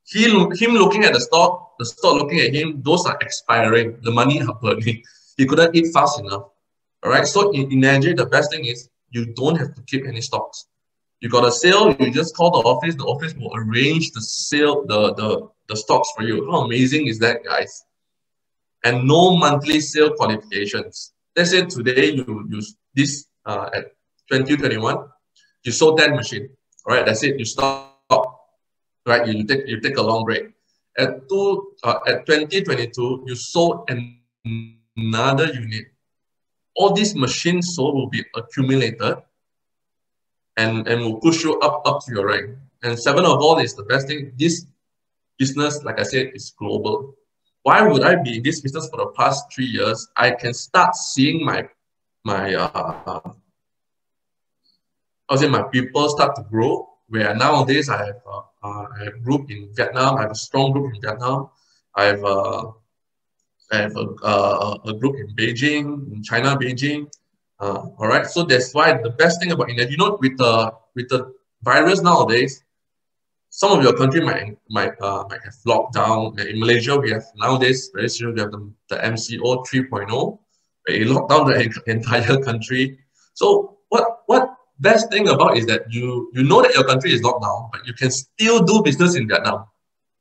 him looking at the stock looking at him, those are expiring, the money are burning. He couldn't eat fast enough. All right, so in Enagic, the best thing is you don't have to keep any stocks. You got a sale, you just call the office will arrange the sale, the stocks for you. How amazing is that, guys? And no monthly sale qualifications. Let's say today you use this at 2021, you sold 10 machine. All right, that's it, you stop. Right, you take a long break. At 2022, you sold another unit. All these machines sold will be accumulated and will push you up to your rank. And 7 of all is the best thing. This business, like I said, is global. Why would I be in this business for the past 3 years? I can start seeing my people start to grow. Where nowadays I have a group in Vietnam. I have a strong group in Vietnam. I have a group in Beijing, in China, Beijing. All right, so that's why the best thing about India, you know, with the virus nowadays, some of your country might have lockdown. In Malaysia, we have nowadays very soon we have the MCO 3.0, where you lock down the entire country. So what best thing about is that you know that your country is locked down, but you can still do business in Vietnam.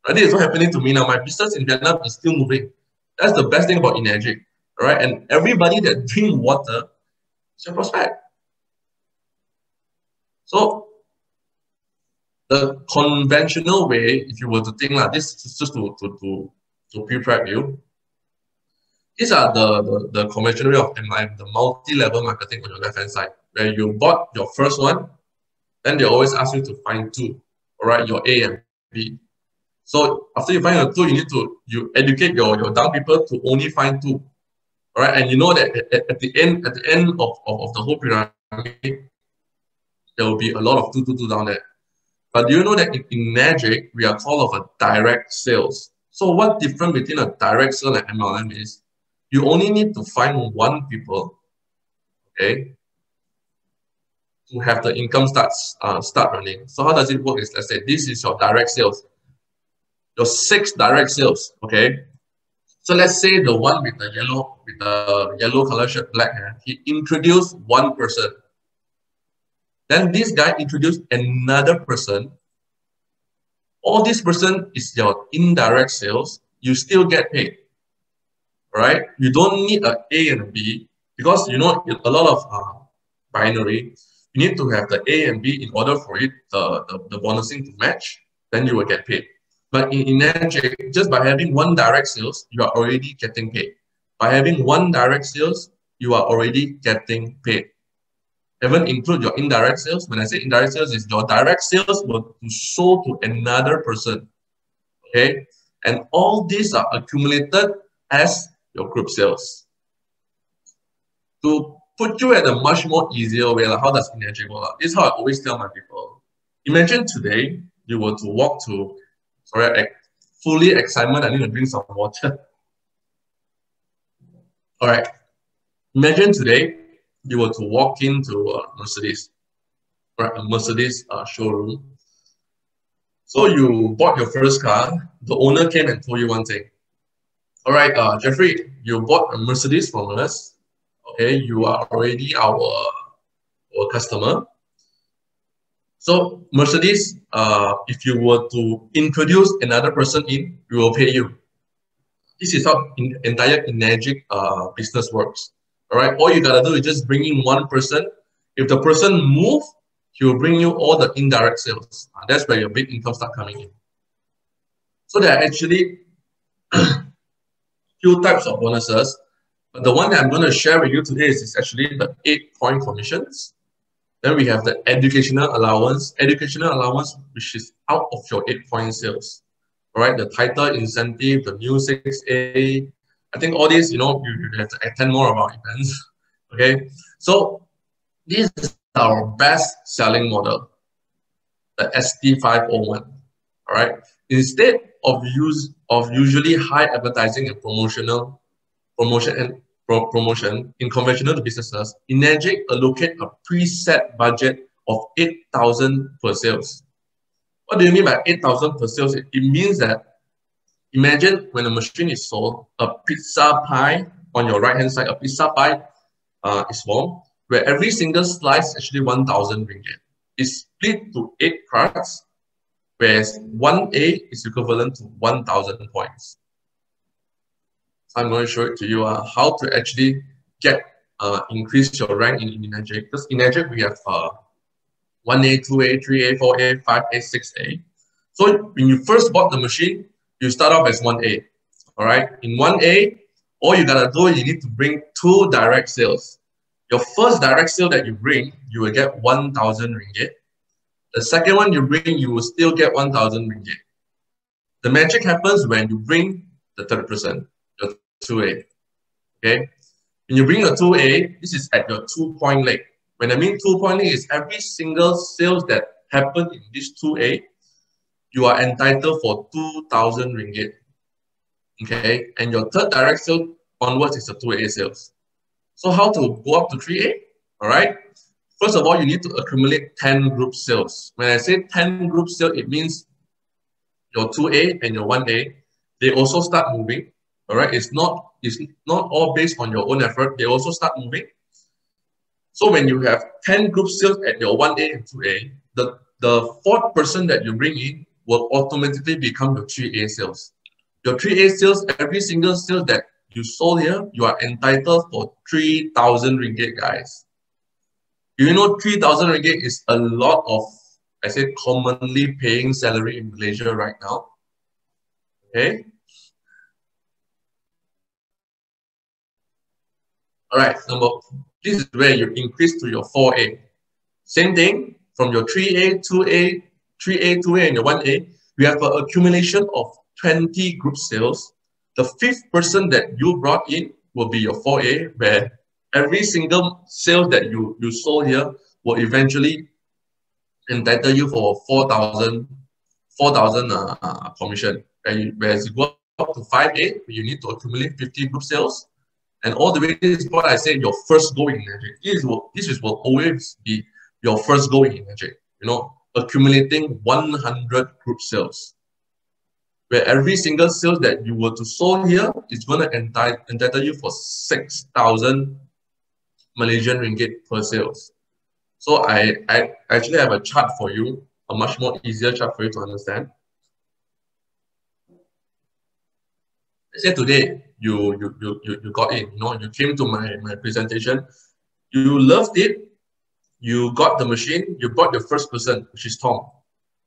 Right? This is what's happening to me now. My business in Vietnam is still moving. That's the best thing about Enagic. All right, and everybody that drink water is a prospect. So The conventional way, if you were to think like this, is just to pre-prep you. These are the conventional way of MLM, the multi-level marketing on your left-hand side, where you bought your first one, then they always ask you to find two, all right, your A and B. So after you find your two, you educate your down people to only find two, all right, and you know that at the end of the whole pyramid, there will be a lot of two down there. But do you know that in Enagic, we are called of a direct sales. So what difference between a direct sale and MLM is, you only need to find one people, okay, to have the income start running. So how does it work is, let's say this is your direct sales, your 6 direct sales, okay. So let's say the one with the yellow color shirt, black hair, he introduced one person. Then this guy introduced another person. All this person is your indirect sales. You still get paid, right? You don't need an A and a B, because you know a lot of binary. You need to have the A and B in order for it the bonusing to match. Then you will get paid. But in Enagic, just by having one direct sales, you are already getting paid. By having one direct sales, you are already getting paid. Even include your indirect sales. When I say indirect sales, is your direct sales will show to another person, okay? And all these are accumulated as your group sales. To put you at a much more easier way, like how does Enagic work? This is how I always tell my people. Imagine today you were to walk to, sorry, fully excitement, I need to drink some water. All right. Imagine today you were to walk into a Mercedes, right? A Mercedes showroom. So you bought your first car. The owner came and told you one thing. All right, Jeffrey, you bought a Mercedes from us. Okay, you are already our customer. So Mercedes, if you were to introduce another person in, we will pay you. This is how entire Enagic business works. All right, all you gotta do is just bring in one person. If the person moves, he will bring you all the indirect sales. That's where your big income start coming in. So there are actually few types of bonuses. But the one that I'm going to share with you today is actually the 8-point commissions. Then we have the educational allowance. Educational allowance, which is out of your 8-point sales. All right, the title, incentive, the new 6A. I think all these, you know, you have to attend more of our events. Okay, so this is our best selling model, the ST501. All right, instead of usually high advertising and promotion in conventional businesses, Enagic allocate a preset budget of 8,000 per sales. What do you mean by 8,000 per sales? It means that, imagine when a machine is sold, a pizza pie on your right hand side, a pizza pie is formed, where every single slice is actually 1,000 ringgit. It's split to 8 cards, whereas 1A is equivalent to 1,000 points. So I'm going to show it to you how to actually get increase your rank in Enagic. Because in Enagic we have 1A, 2A, 3A, 4A, 5A, 6A. So when you first bought the machine, you start off as 1A. All right. In 1A, all you gotta do is you need to bring 2 direct sales. Your first direct sale that you bring, you will get 1,000 ringgit. The second one you bring, you will still get 1,000 ringgit. The magic happens when you bring the third person, your 2A. Okay. When you bring your 2A, this is at your 2-point leg. When I mean 2-point leg, is every single sales that happened in this 2A, you are entitled for 2,000 ringgit. Okay. And your third direct sale onwards is the 2A sales. So how to go up to 3A? All right. First of all, you need to accumulate 10 group sales. When I say 10 group sales, it means your 2A and your 1A, they also start moving. All right. It's not all based on your own effort. They also start moving. So when you have 10 group sales at your 1A and 2A, the fourth person that you bring in will automatically become your 3A sales. Your 3A sales, every single sale that you sold here, you are entitled for 3,000 ringgit, guys. You know 3,000 ringgit is a lot of I said commonly paying salary in Malaysia right now. Okay. All right, this is where you increase to your 4A. Same thing from your 3A, 2A, 3A, 2A, and your 1A. We have an accumulation of 20 group sales. The fifth person that you brought in will be your 4A, where every single sale that you sold here will eventually entitle you for 4,000 commission. Whereas you go up to 5A, you need to accumulate 50 group sales. And all the way, this is what I said, your first goal in Enagic. This will always be your first goal in Enagic. You know, accumulating 100 group sales. Where every single sales that you were to sold here is going to entitle you for 6,000 Malaysian ringgit per sales. So I actually have a chart for you, a much more easier chart for you to understand. Let's say today you got in, you know, you came to my presentation, you loved it, you got the machine, you brought your first person, which is Tom,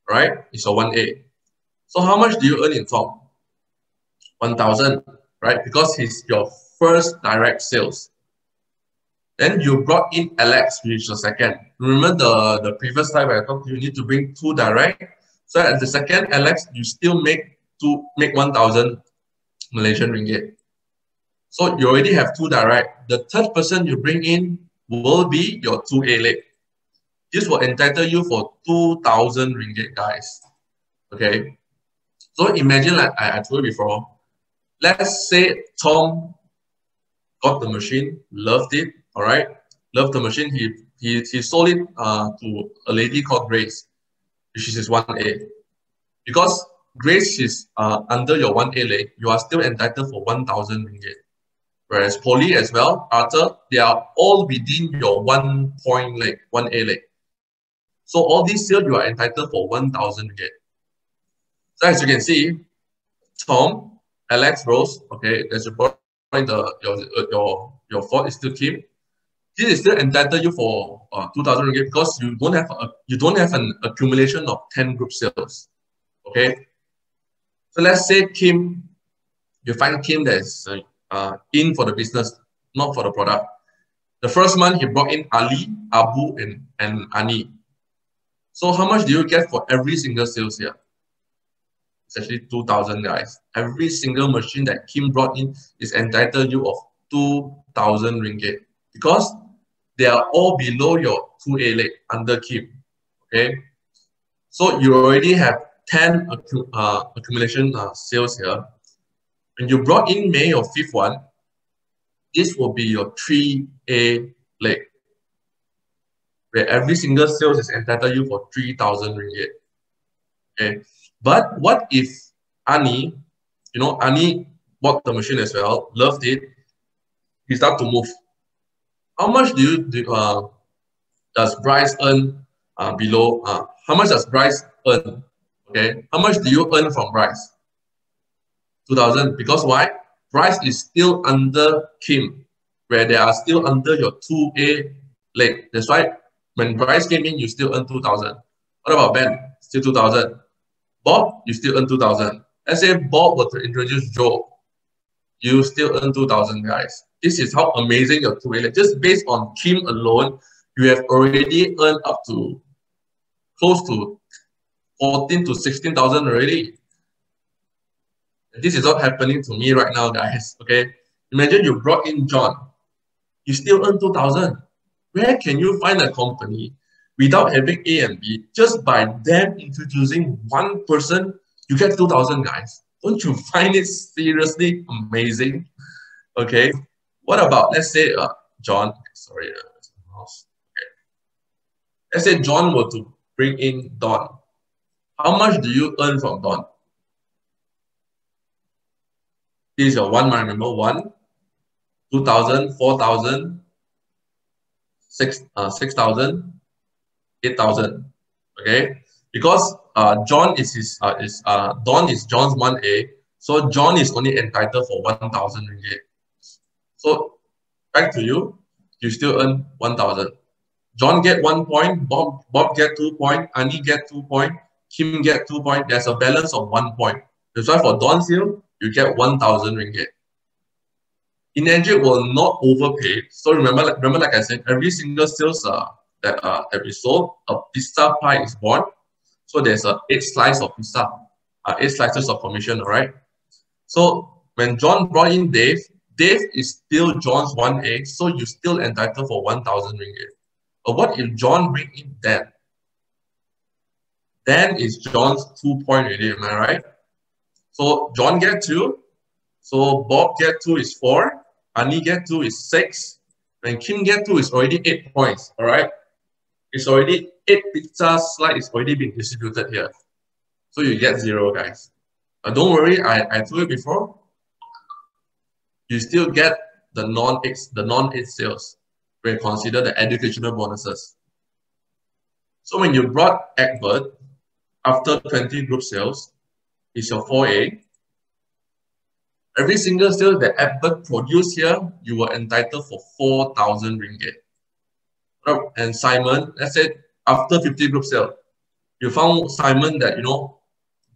right? It's a 1A. So how much do you earn in Tom? 1,000, right? Because he's your first direct sales. Then you brought in Alex, which is the second. Remember the previous slide where I talked to you need to bring 2 direct. So at the second Alex, you still make 1,000 Malaysian ringgit. So you already have 2 direct. The third person you bring in will be your 2A leg. This will entitle you for 2,000 ringgit, guys. Okay. So imagine, like I told you before, let's say Tom got the machine, loved it, all right? Loved the machine. He sold it to a lady called Grace, which is his 1A. Because Grace is under your 1A leg, you are still entitled for 1,000 ringgit. Whereas Polly as well, Arthur, they are all within your 1 point leg, 1A leg. So all these sales, you are entitled for 1,000 ringgit. So as you can see, Tom, Alex, Rose, okay, there's a point, your fourth is still Kim. This is still entitled you for 2,000 ringgit because you don't have an accumulation of 10 group sales. Okay. So let's say Kim, you find Kim that is in for the business, not for the product. The first month he brought in Ali, Abu, and Ani. So how much do you get for every single sales here? It's actually 2,000, guys. Every single machine that Kim brought in is entitled you of 2,000 ringgit because they are all below your 2A leg under Kim. Okay, so you already have 10 accumulation sales here. When you brought in May, your fifth one, this will be your 3A leg, where every single sales is entitled you for 3,000 ringgit. Okay. But what if Ani, you know, Ani bought the machine as well, loved it, he started to move. How much does Bryce earn below? How much does Bryce earn? Okay, how much do you earn from Bryce? 2,000. Because why? Bryce is still under Kim, where they are still under your 2A leg. That's why when Bryce came in, you still earn 2,000. What about Ben? Still 2,000. Bob, you still earn 2,000. Let's say Bob were to introduce Joe, you still earn 2,000, guys. This is how amazing your 2A leg. Just based on Kim alone, you have already earned up to close to 14 to 16,000 already. This is not happening to me right now, guys. Okay, imagine you brought in John, you still earn 2,000. Where can you find a company without having A and B? Just by them introducing one person, you get 2,000, guys. Don't you find it seriously amazing? Okay, what about, let's say John, sorry, okay. Let's say John were to bring in Don. How much do you earn from Don? This is your one, remember, 1, 2,000, 4,000, 6,000, 8,000. Okay, because John is Don is John's 1A, so John is only entitled for 1,000 ringgit. So back to you, you still earn 1,000. John get 1 point, Bob get 2 points, Annie get 2 points, Kim get 2 points. There's a balance of 1 point. That's why for Don's Hill, you get 1,000 ringgit. Enagic will not overpay. So remember, like I said, every single sales that we sold, a pizza pie is born. So there's 8 slices of pizza, 8 slices of commission, all right? So when John brought in Dave, Dave is still John's 1A, so you're still entitled for 1,000 ringgit. But what if John bring in Dan? Dan is John's 2 point already, am I right? So John get 2. So Bob get 2 is 4. Annie get 2 is 6. And Kim get 2 is already 8 points, all right? It's already 8 pizza slices already been distributed here. So you get 0, guys. Don't worry, I told you before, you still get the non-8 sales when you consider the educational bonuses. So when you brought Egbert, after 20 group sales, is your 4A. Every single sale that Egbert produced here, you were entitled for 4,000 ringgit. And Simon, let's say after 50 group sale, you found Simon that,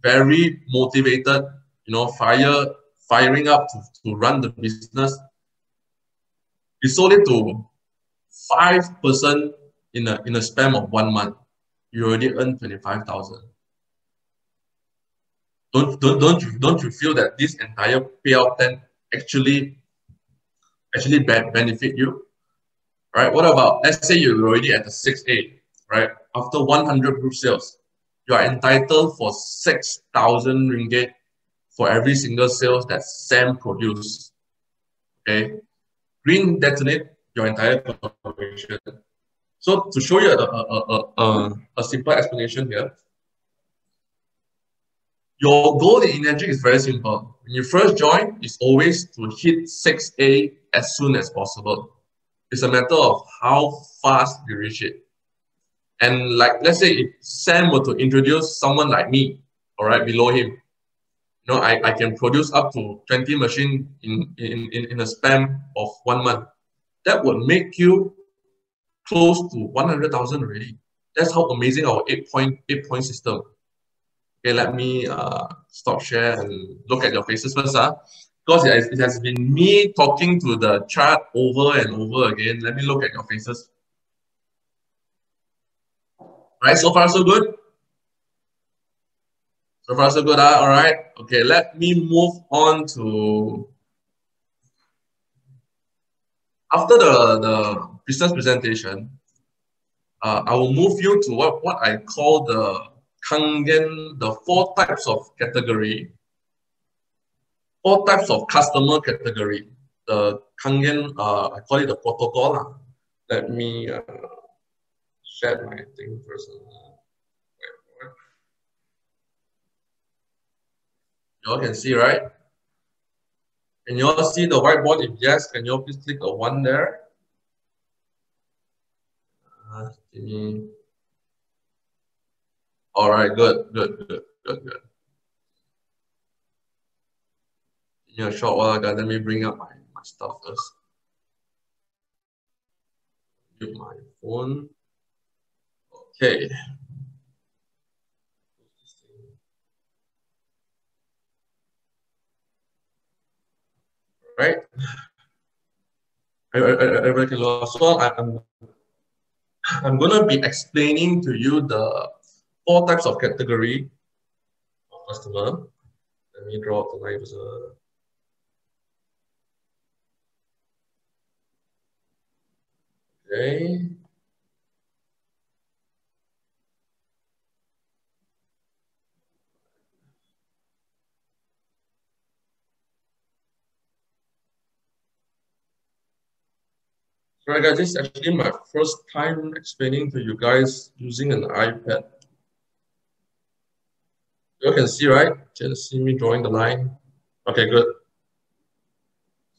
very motivated, firing up to run the business. You sold it to 5% in a span of 1 month. You already earned 25,000. Don't you feel that this entire payout plan actually benefit you? Right? What about, let's say you're already at the 6A, right? After 100 group sales, you are entitled for 6,000 ringgit for every single sales that Sam produced. Okay? Green detonate your entire commission. So to show you a simple explanation here, your goal in Enagic is very simple. When you first join, it's always to hit 6A as soon as possible. It's a matter of how fast you reach it. And like, let's say if Sam were to introduce someone like me, all right, below him, I can produce up to 20 machines in a span of 1 month. That would make you close to 100,000 already. That's how amazing our 8-point system. Okay, let me stop share and look at your faces first. Because it has been me talking to the chart over and over again. Let me look at your faces. Right, so far so good? So far so good, all right. Okay, let me move on to, after the business presentation, I will move you to what I call the Kangen, the 4 types of category, 4 types of customer category. The Kangen, I call it the protocol. Let me share my thing first. You all can see, right? Can you all see the whiteboard? If yes, can you all please click a 1 there? All right, good. Give me a short while, guys. Let me bring up my stuff first. Use my phone. Okay. Right. Everybody can look. So I'm gonna be explaining to you the 4 types of category of customer. Let me draw up the lines. Okay. Right, guys, this is actually my first time explaining to you guys using an iPad. You can see, right? Just see me drawing the line. Okay, good.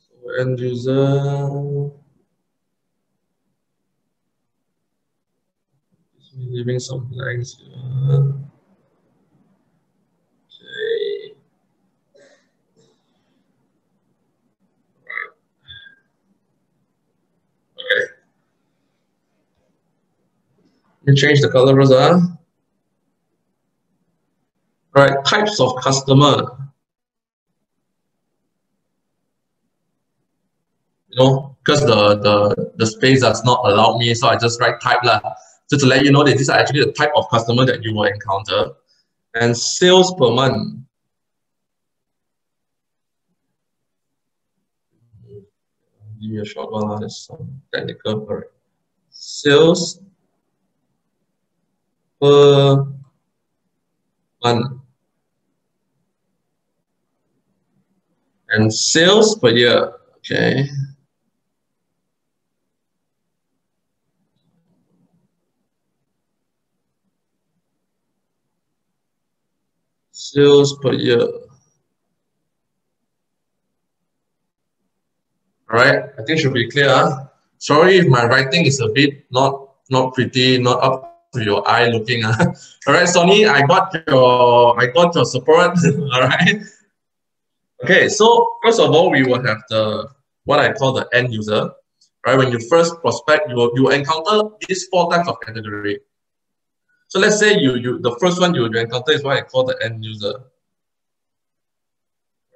So end user. Leaving some blanks here. Okay. Okay. me change the color first. All right, types of customer. You know, because the space does not allow me, so I just write type lah. Just to let you know that these are actually the type of customer that you will encounter. And sales per month. Give me a short one. There's some technical. All right. Sales per month and sales per year. Okay. Sales per year. All right. I think it should be clear. Huh? Sorry if my writing is a bit not pretty, not up to your eye looking. All right, Sonny, I got your support. All right. Okay, so first of all, we will have the what I call the end user. Right, when you first prospect, you will encounter these 4 types of category. So let's say the first one you encounter is what I call the end user.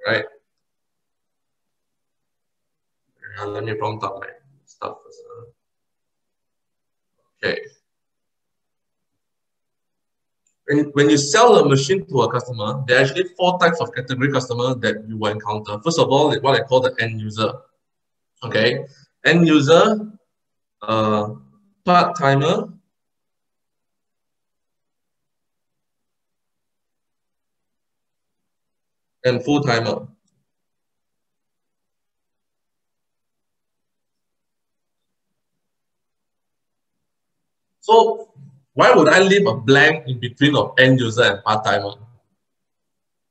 Right. Let me prompt up my stuff first. Okay. When you sell a machine to a customer, there are actually 4 types of category customer that you will encounter. First of all, what I call the end user. Okay, end user, part-timer, and full-timer. So why would I leave a blank in between of end user and part-timer?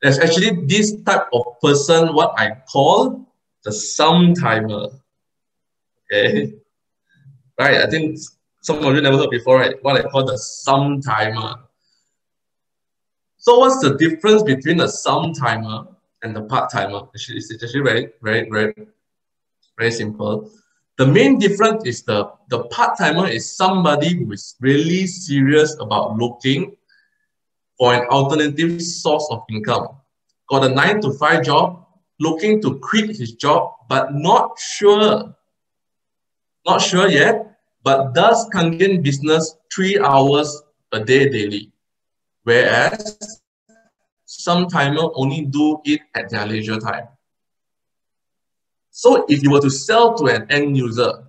There's actually this type of person, what I call the sometime-timer. Okay, right? I think some of you never heard before, right? What I call the sometime-timer. So what's the difference between a sometime-timer and the part-timer? It's actually very simple. The main difference is the part-timer is somebody who is really serious about looking for an alternative source of income. Got a 9-to-5 job, looking to quit his job, but not sure yet, but does Kangen business 3 hours a day daily. Whereas sometime-timer only do it at their leisure time. So if you were to sell to an end user,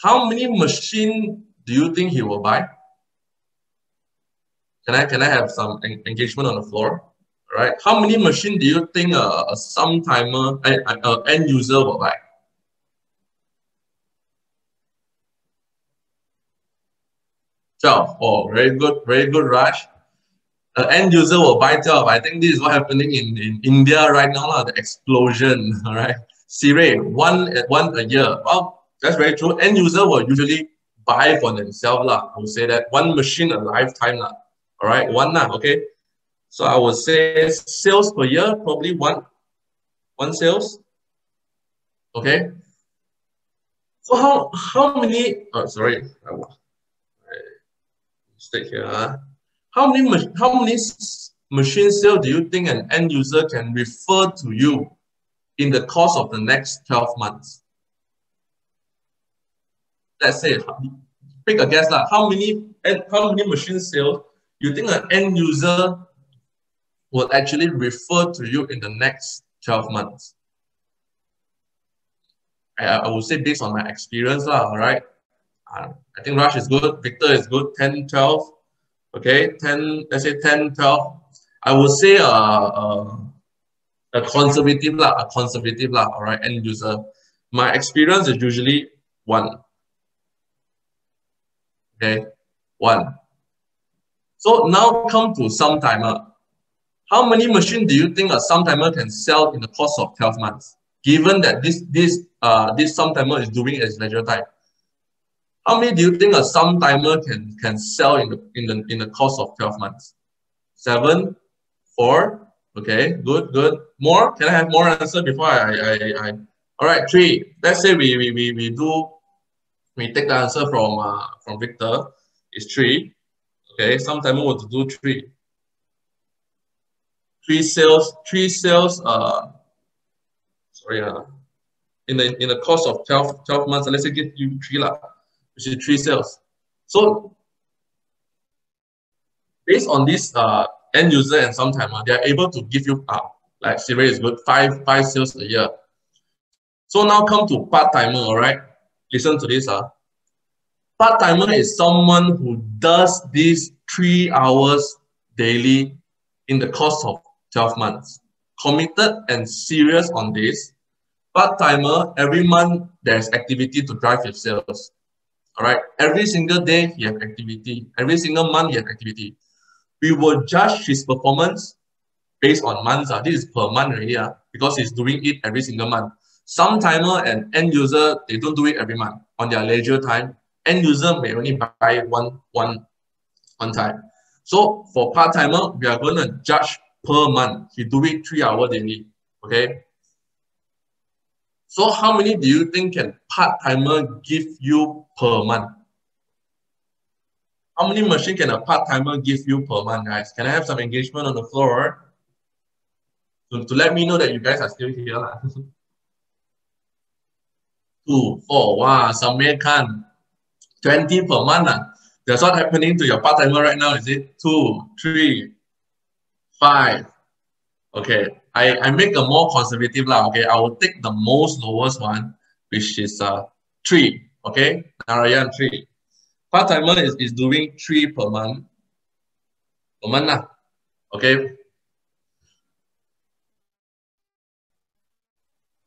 how many machine do you think he will buy? Can I have some engagement on the floor? All right. How many machine do you think a sometime-timer, an end user will buy? 12. Oh, very good, Raj. End user will buy 12. I think this is what's happening in India right now, the explosion. All right. Siri, one a year. Well, that's very true. End user will usually buy for themselves. I would say that one machine a lifetime. All right, one. Okay. So I would say sales per year, probably one sales. Okay. So how many, oh, sorry. Mistake here. How many machine sales do you think an end user can refer to you in the course of the next 12 months? Let's say, pick a guess lah. How many machine sales you think an end user will actually refer to you in the next 12 months? I would say based on my experience lah, all right? I think Raj is good, Victor is good, 10, 12. Okay, 10, let's say 10, 12. I would say a conservative lah, all right, end user. My experience is usually 1. Okay, 1. So now come to sometime-timer. How many machine do you think a sometime-timer can sell in the course of 12 months? Given that this sometime-timer is doing its leisure time. How many do you think a sometime-timer can sell in the course of 12 months? 7, 4. Okay, good. More? Can I have more answer before I all right, 3. Let's say we do we take the answer from Victor, is 3. Okay, some timer want to do 3. 3 sales, sorry, in the course of 12 months, let's say give you 3 lah, which is 3 sales. So based on this end user and some timer, they are able to give you like Siri is good, 5 sales a year. So now come to part timer, all right? Listen to this. Part timer is someone who does these 3 hours daily in the course of 12 months. Committed and serious on this. Part timer, every month there's activity to drive your sales. All right, every single day he have activity. Every single month he have activity. We will judge his performance based on months. This is per month already, because he's doing it every single month. Some timer and end user, they don't do it every month on their leisure time. End user may only buy one time. So for part timer, we are going to judge per month. He do it 3 hours daily. Okay. So how many do you think can part timer give you per month? How many machine can a part timer give you per month, guys? Can I have some engagement on the floor to let me know that you guys are still here? 2, 4. Wow, Samir Khan, 20 per month. That's what happening to your part timer right now, is it? 2, 3, 5. Okay, I make a more conservative lah. Okay, I will take the most lowest one, which is 3. Okay, Narayan 3. Part timer is doing 3 per month. Lah. Okay.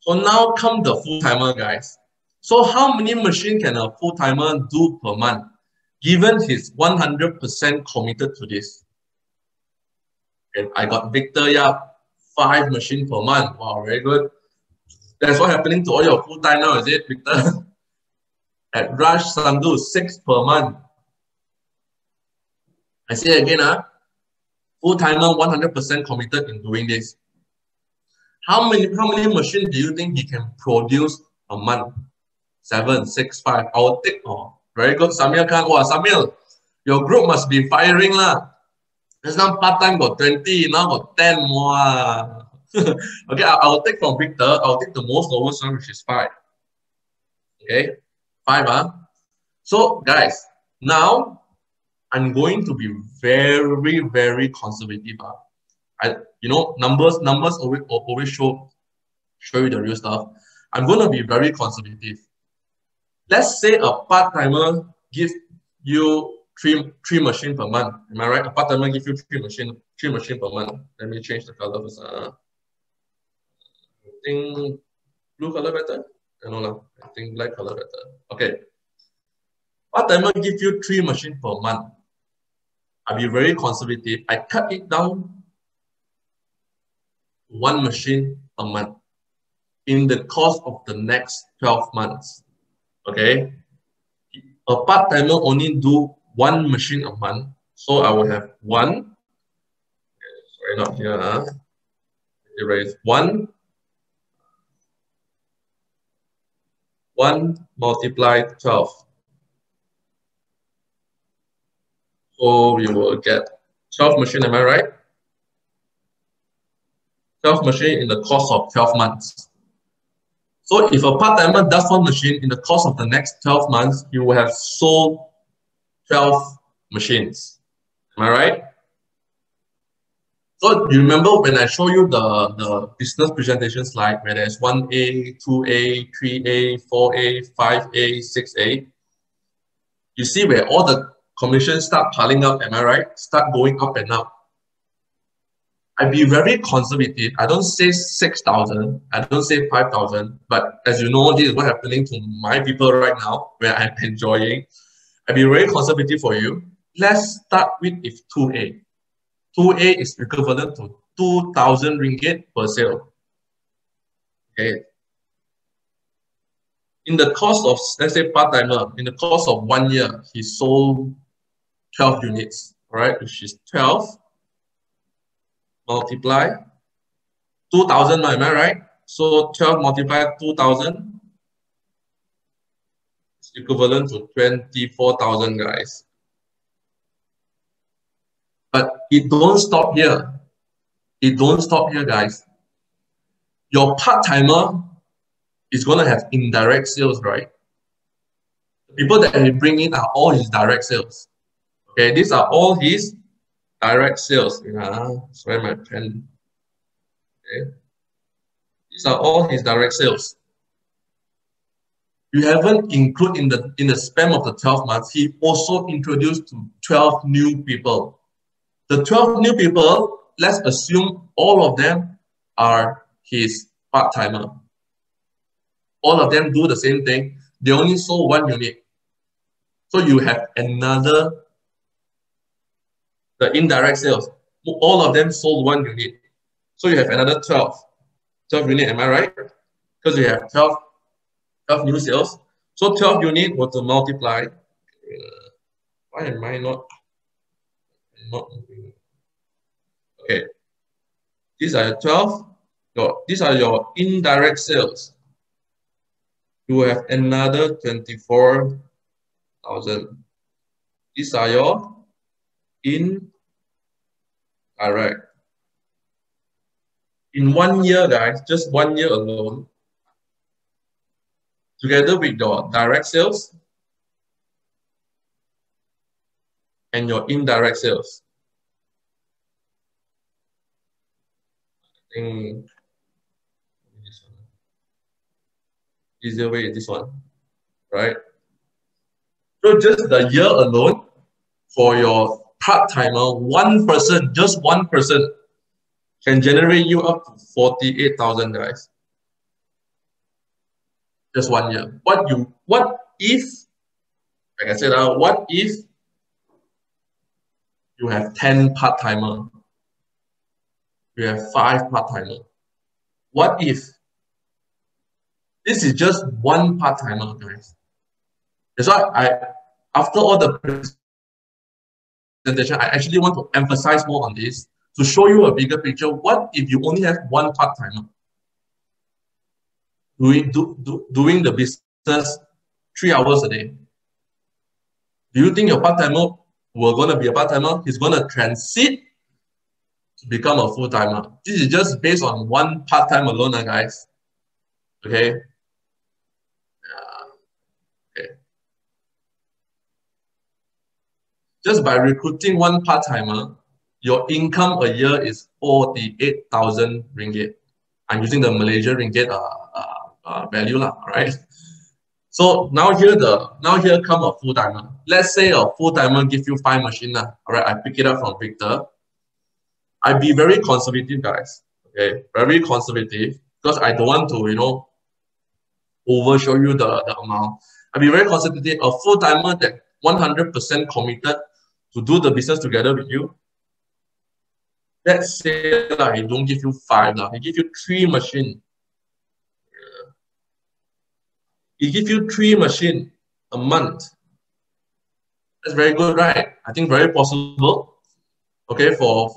So now come the full timer, guys. So how many machine can a full timer do per month, given he's 100% committed to this? Okay, I got Victor Yap, 5 machine per month. Wow, very good. That's what happening to all your full time now, is it, Victor? At Raj Sandhu, 6 per month. I say again, full timer 100% committed in doing this. How many machines do you think he can produce a month? 7, 6, 5. I will take. Oh, very good, Samir Khan. Wow, Samir, your group must be firing lah. Just now part-time got 20, now got 10 more. Okay, I'll take from Victor. I'll take the most lowest one, which is 5. Okay, 5. So guys, now I'm going to be very, very conservative. Numbers always show you the real stuff. I'm going to be very conservative. Let's say a part-timer gives you three machine per month. Am I right? A part-timer gives you three machine per month. Let me change the color first. I think blue color better. No, I think black color better. Okay. Part-timer gives you 3 machine per month. I'll be very conservative. I cut it down 1 machine a month in the course of the next 12 months. Okay. A part-timer only do 1 machine a month. So I will have 1. Sorry, not here. Erase 1. 1 multiplied 12. So we will get 12 machine, am I right? 12 machine in the course of 12 months. So if a part-timer does 1 machine in the course of the next 12 months, you will have sold 12 machines. Am I right? So you remember when I show you the business presentation slide where there's 1A, 2A, 3A, 4A, 5A, 6A. You see where all the commissions start piling up, am I right? Start going up and up. I'd be very conservative. I don't say 6,000, I don't say 5,000, but as you know, this is what's happening to my people right now, where I'm enjoying. I'd be very conservative for you. Let's start with if 2A. 2A is equivalent to 2,000 ringgit per sale. Okay. In the course of, let's say part-timer, in the course of 1 year, he sold 12 units, all right, which is 12 multiply 2,000, am I right? So 12 multiplied 2,000 equivalent to 24,000, guys. But it don't stop here. It don't stop here, guys. Your part-timer is going to have indirect sales, right? The people that he bring in are all his direct sales. Okay, these are all his direct sales. Sorry, my pen. Okay. These are all his direct sales. You haven't included in the span of the 12 months, he also introduced to 12 new people. The 12 new people, let's assume all of them are his part-timer. All of them do the same thing. They only sold 1 unit. So you have another, the indirect sales. All of them sold 1 unit. So you have another 12 unit, am I right? Because you have 12 new sales. So 12 unit was to multiply. Why am I not moving? Okay. These are 12. These are your indirect sales. You have another 24,000. These are your indirect. In 1 year, guys, just 1 year alone, together with your direct sales and your indirect sales, I think easier way is this one, right? So just the year alone for your part-timer, one person, just one person can generate you up to 48,000, guys. Just 1 year. What if, like I said, what if you have 10 part-timer? You have 5 part-timer. What if? This is just one part-timer, guys. That's why after all the presentation, I actually want to emphasize more on this to show you a bigger picture. What if you only have one part-timer doing the business 3 hours a day? Do you think your part-timer will going to be a part-timer? He's going to transit to become a full-timer. This is just based on one part-time alone, guys. Okay. Okay. Just by recruiting one part-timer, your income a year is 48,000 ringgit. I'm using the Malaysia ringgit value, right? So now here come a full-timer. Let's say a full-timer give you 5 machines. All right, I pick it up from Victor. I'd be very conservative, guys. Okay, very conservative, because I don't want to, overshow you the amount. I'd be very conservative. A full-timer that 100% committed to do the business together with you. Let's say he don't give you 5, he give you 3 machines. He give you 3 machines a month. That's very good, right? I think very possible. Okay, for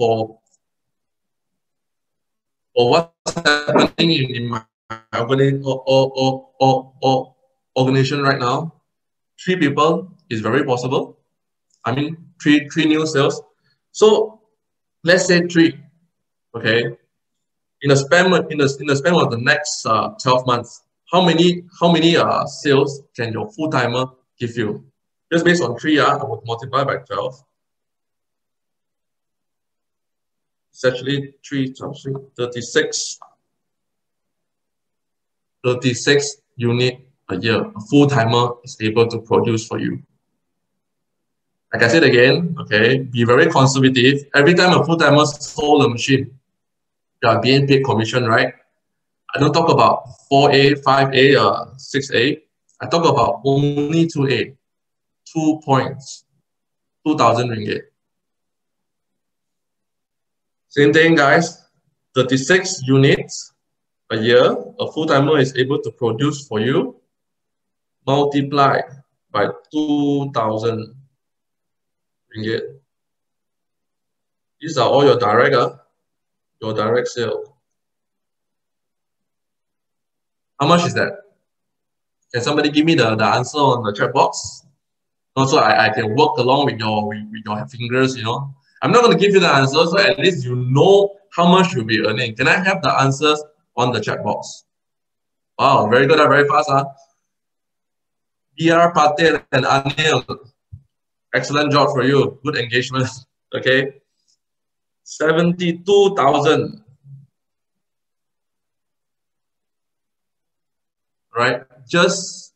what's happening in my organization right now, 3 people is very possible. I mean, three new sales. So let's say 3. Okay, in the span of the next 12 months, how many sales can your full-timer give you? Just based on 3, I would multiply by 12. It's actually 3 times 3, 36. 36 units a year. A full-timer is able to produce for you. Like I said again, okay, be very conservative. Every time a full-timer sold a machine, you are being paid commission, right? I don't talk about 4A, 5A, 6A. I talk about only 2A. 2 points. 2,000 ringgit. Same thing, guys. 36 units a year, a full-timer is able to produce for you, multiply by 2,000 ringgit. These are all your direct sale. How much is that? Can somebody give me the answer on the chat box? Also, I can work along with your fingers, you know. I'm not going to give you the answer, so at least you know how much you'll be earning. Can I have the answers on the chat box? Wow, very good, very fast. BR Patel and Anil. Excellent job for you. Good engagement. Okay. 72,000. Right? Just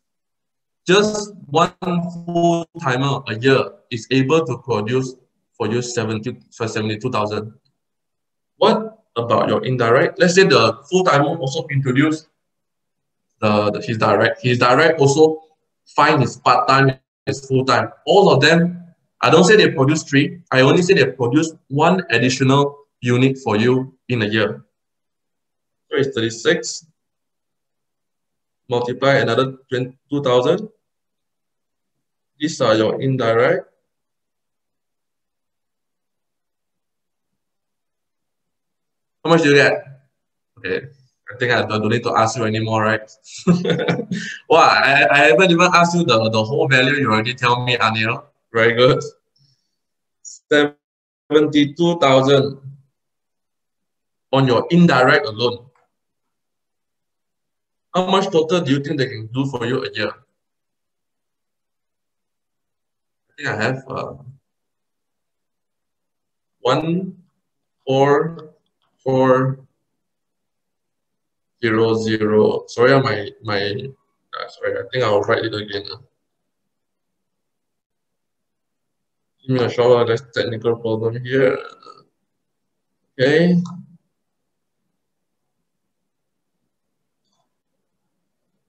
one full timer a year is able to produce for you 72,000. What about your indirect? Let's say the full timer also introduced his direct. His direct also find his part-time, his full-time. All of them, I don't say they produce 3. I only say they produce 1 additional unit for you in a year. So it's 36. Multiply another 22,000. These are your indirect. How much do you get? Okay, I think I don't need to ask you anymore, right? Well, I haven't even asked you the whole value. You already tell me, Anil. Very good. 72,000 on your indirect alone. How much total do you think they can do for you a year? I think I have 14400. Sorry, sorry, I think I'll write it again. Give me a shot. There's technical problem here. Okay.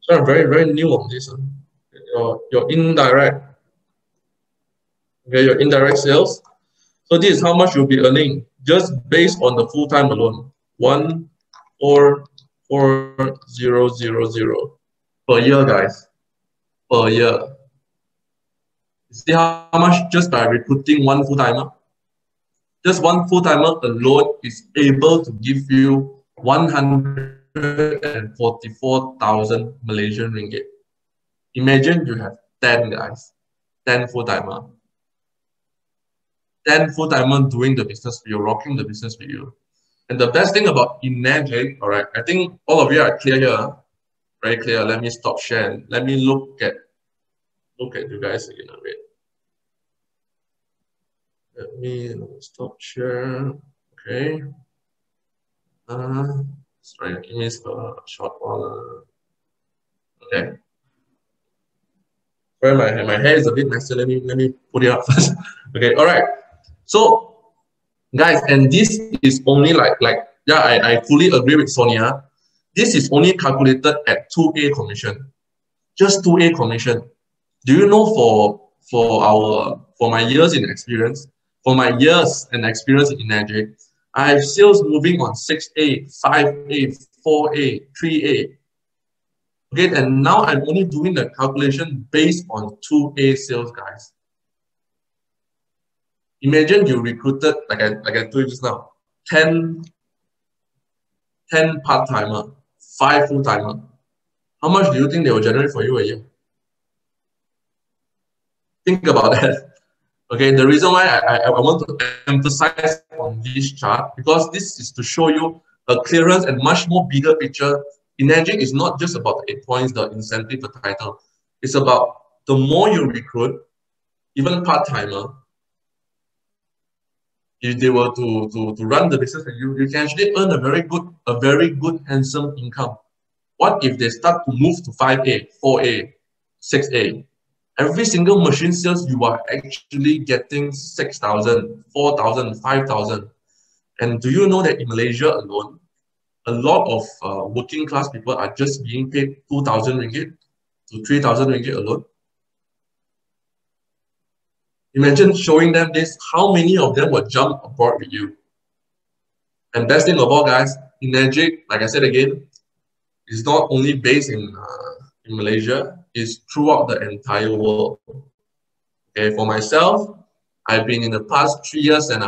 So I'm very new on this. Your indirect. Okay, your indirect sales. So this is how much you'll be earning just based on the full time alone. 144,000 per year, guys. Per year. See how much just by recruiting one full timer? Just one full timer alone is able to give you 144,000 Malaysian ringgit. Imagine you have 10 guys, 10 full timer. 10 full timer doing the business for you, rocking the business for you. And the best thing about Enagic, all right, I think all of you are clear here, very clear. Let me stop sharing. Let me look at you guys again. Wait. Let me stop share. Okay. Sorry, give me a short one. Okay. Well, my hair is a bit messy. Let me put it up first. Okay. All right. So, guys, and this is only yeah, I fully agree with Sonia. This is only calculated at 2A commission, just 2A commission. Do you know for my years in experience, for my years and experience in Enagic, I have sales moving on 6A, 5A, 4A, 3A. Okay, and now I'm only doing the calculation based on 2A sales, guys. Imagine you recruited, like I told you just now, 10 part-timer, 5 full-timer. How much do you think they will generate for you a year? Think about that. Okay, the reason why I want to emphasize on this chart, because this is to show you a clearance and much more bigger picture. Enagic is not just about the 8 points, the incentive, the title. It's about the more you recruit, even part-timer, if they were to run the business with you, you can actually earn a very good, handsome income. What if they start to move to 5A, 4A, 6A? Every single machine sales, you are actually getting 6,000, 4,000, 5,000. And do you know that in Malaysia alone, a lot of working class people are just being paid 2,000 ringgit to 3,000 ringgit alone? Imagine showing them this, how many of them would jump aboard with you? And best thing of all, guys, Enagic, like I said again, is not only based in Malaysia, it's throughout the entire world. Okay, for myself, I've been in the past 3.5 years. I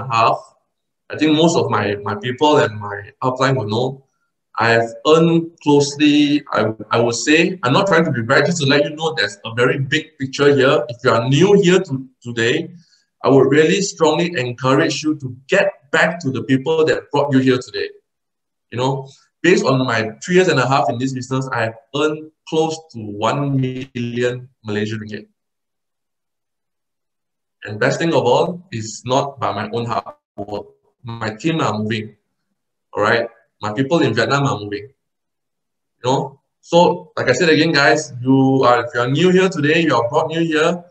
think most of my people and my upline will know, I've earned closely, I would say, I'm not trying to be bad, just to let you know there's a very big picture here. If you are new here today, I would really strongly encourage you to get back to the people that brought you here today. You know, based on my 3.5 years in this business, I have earned close to 1 million Malaysian ringgit. And best thing of all is not by my own hard work. My team are moving. All right, my people in Vietnam are moving. You know, so like I said again, guys, if you are new here today, you are brought new here,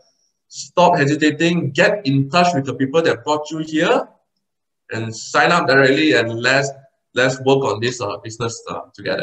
stop hesitating, get in touch with the people that brought you here, and sign up directly, and let's work on this business together.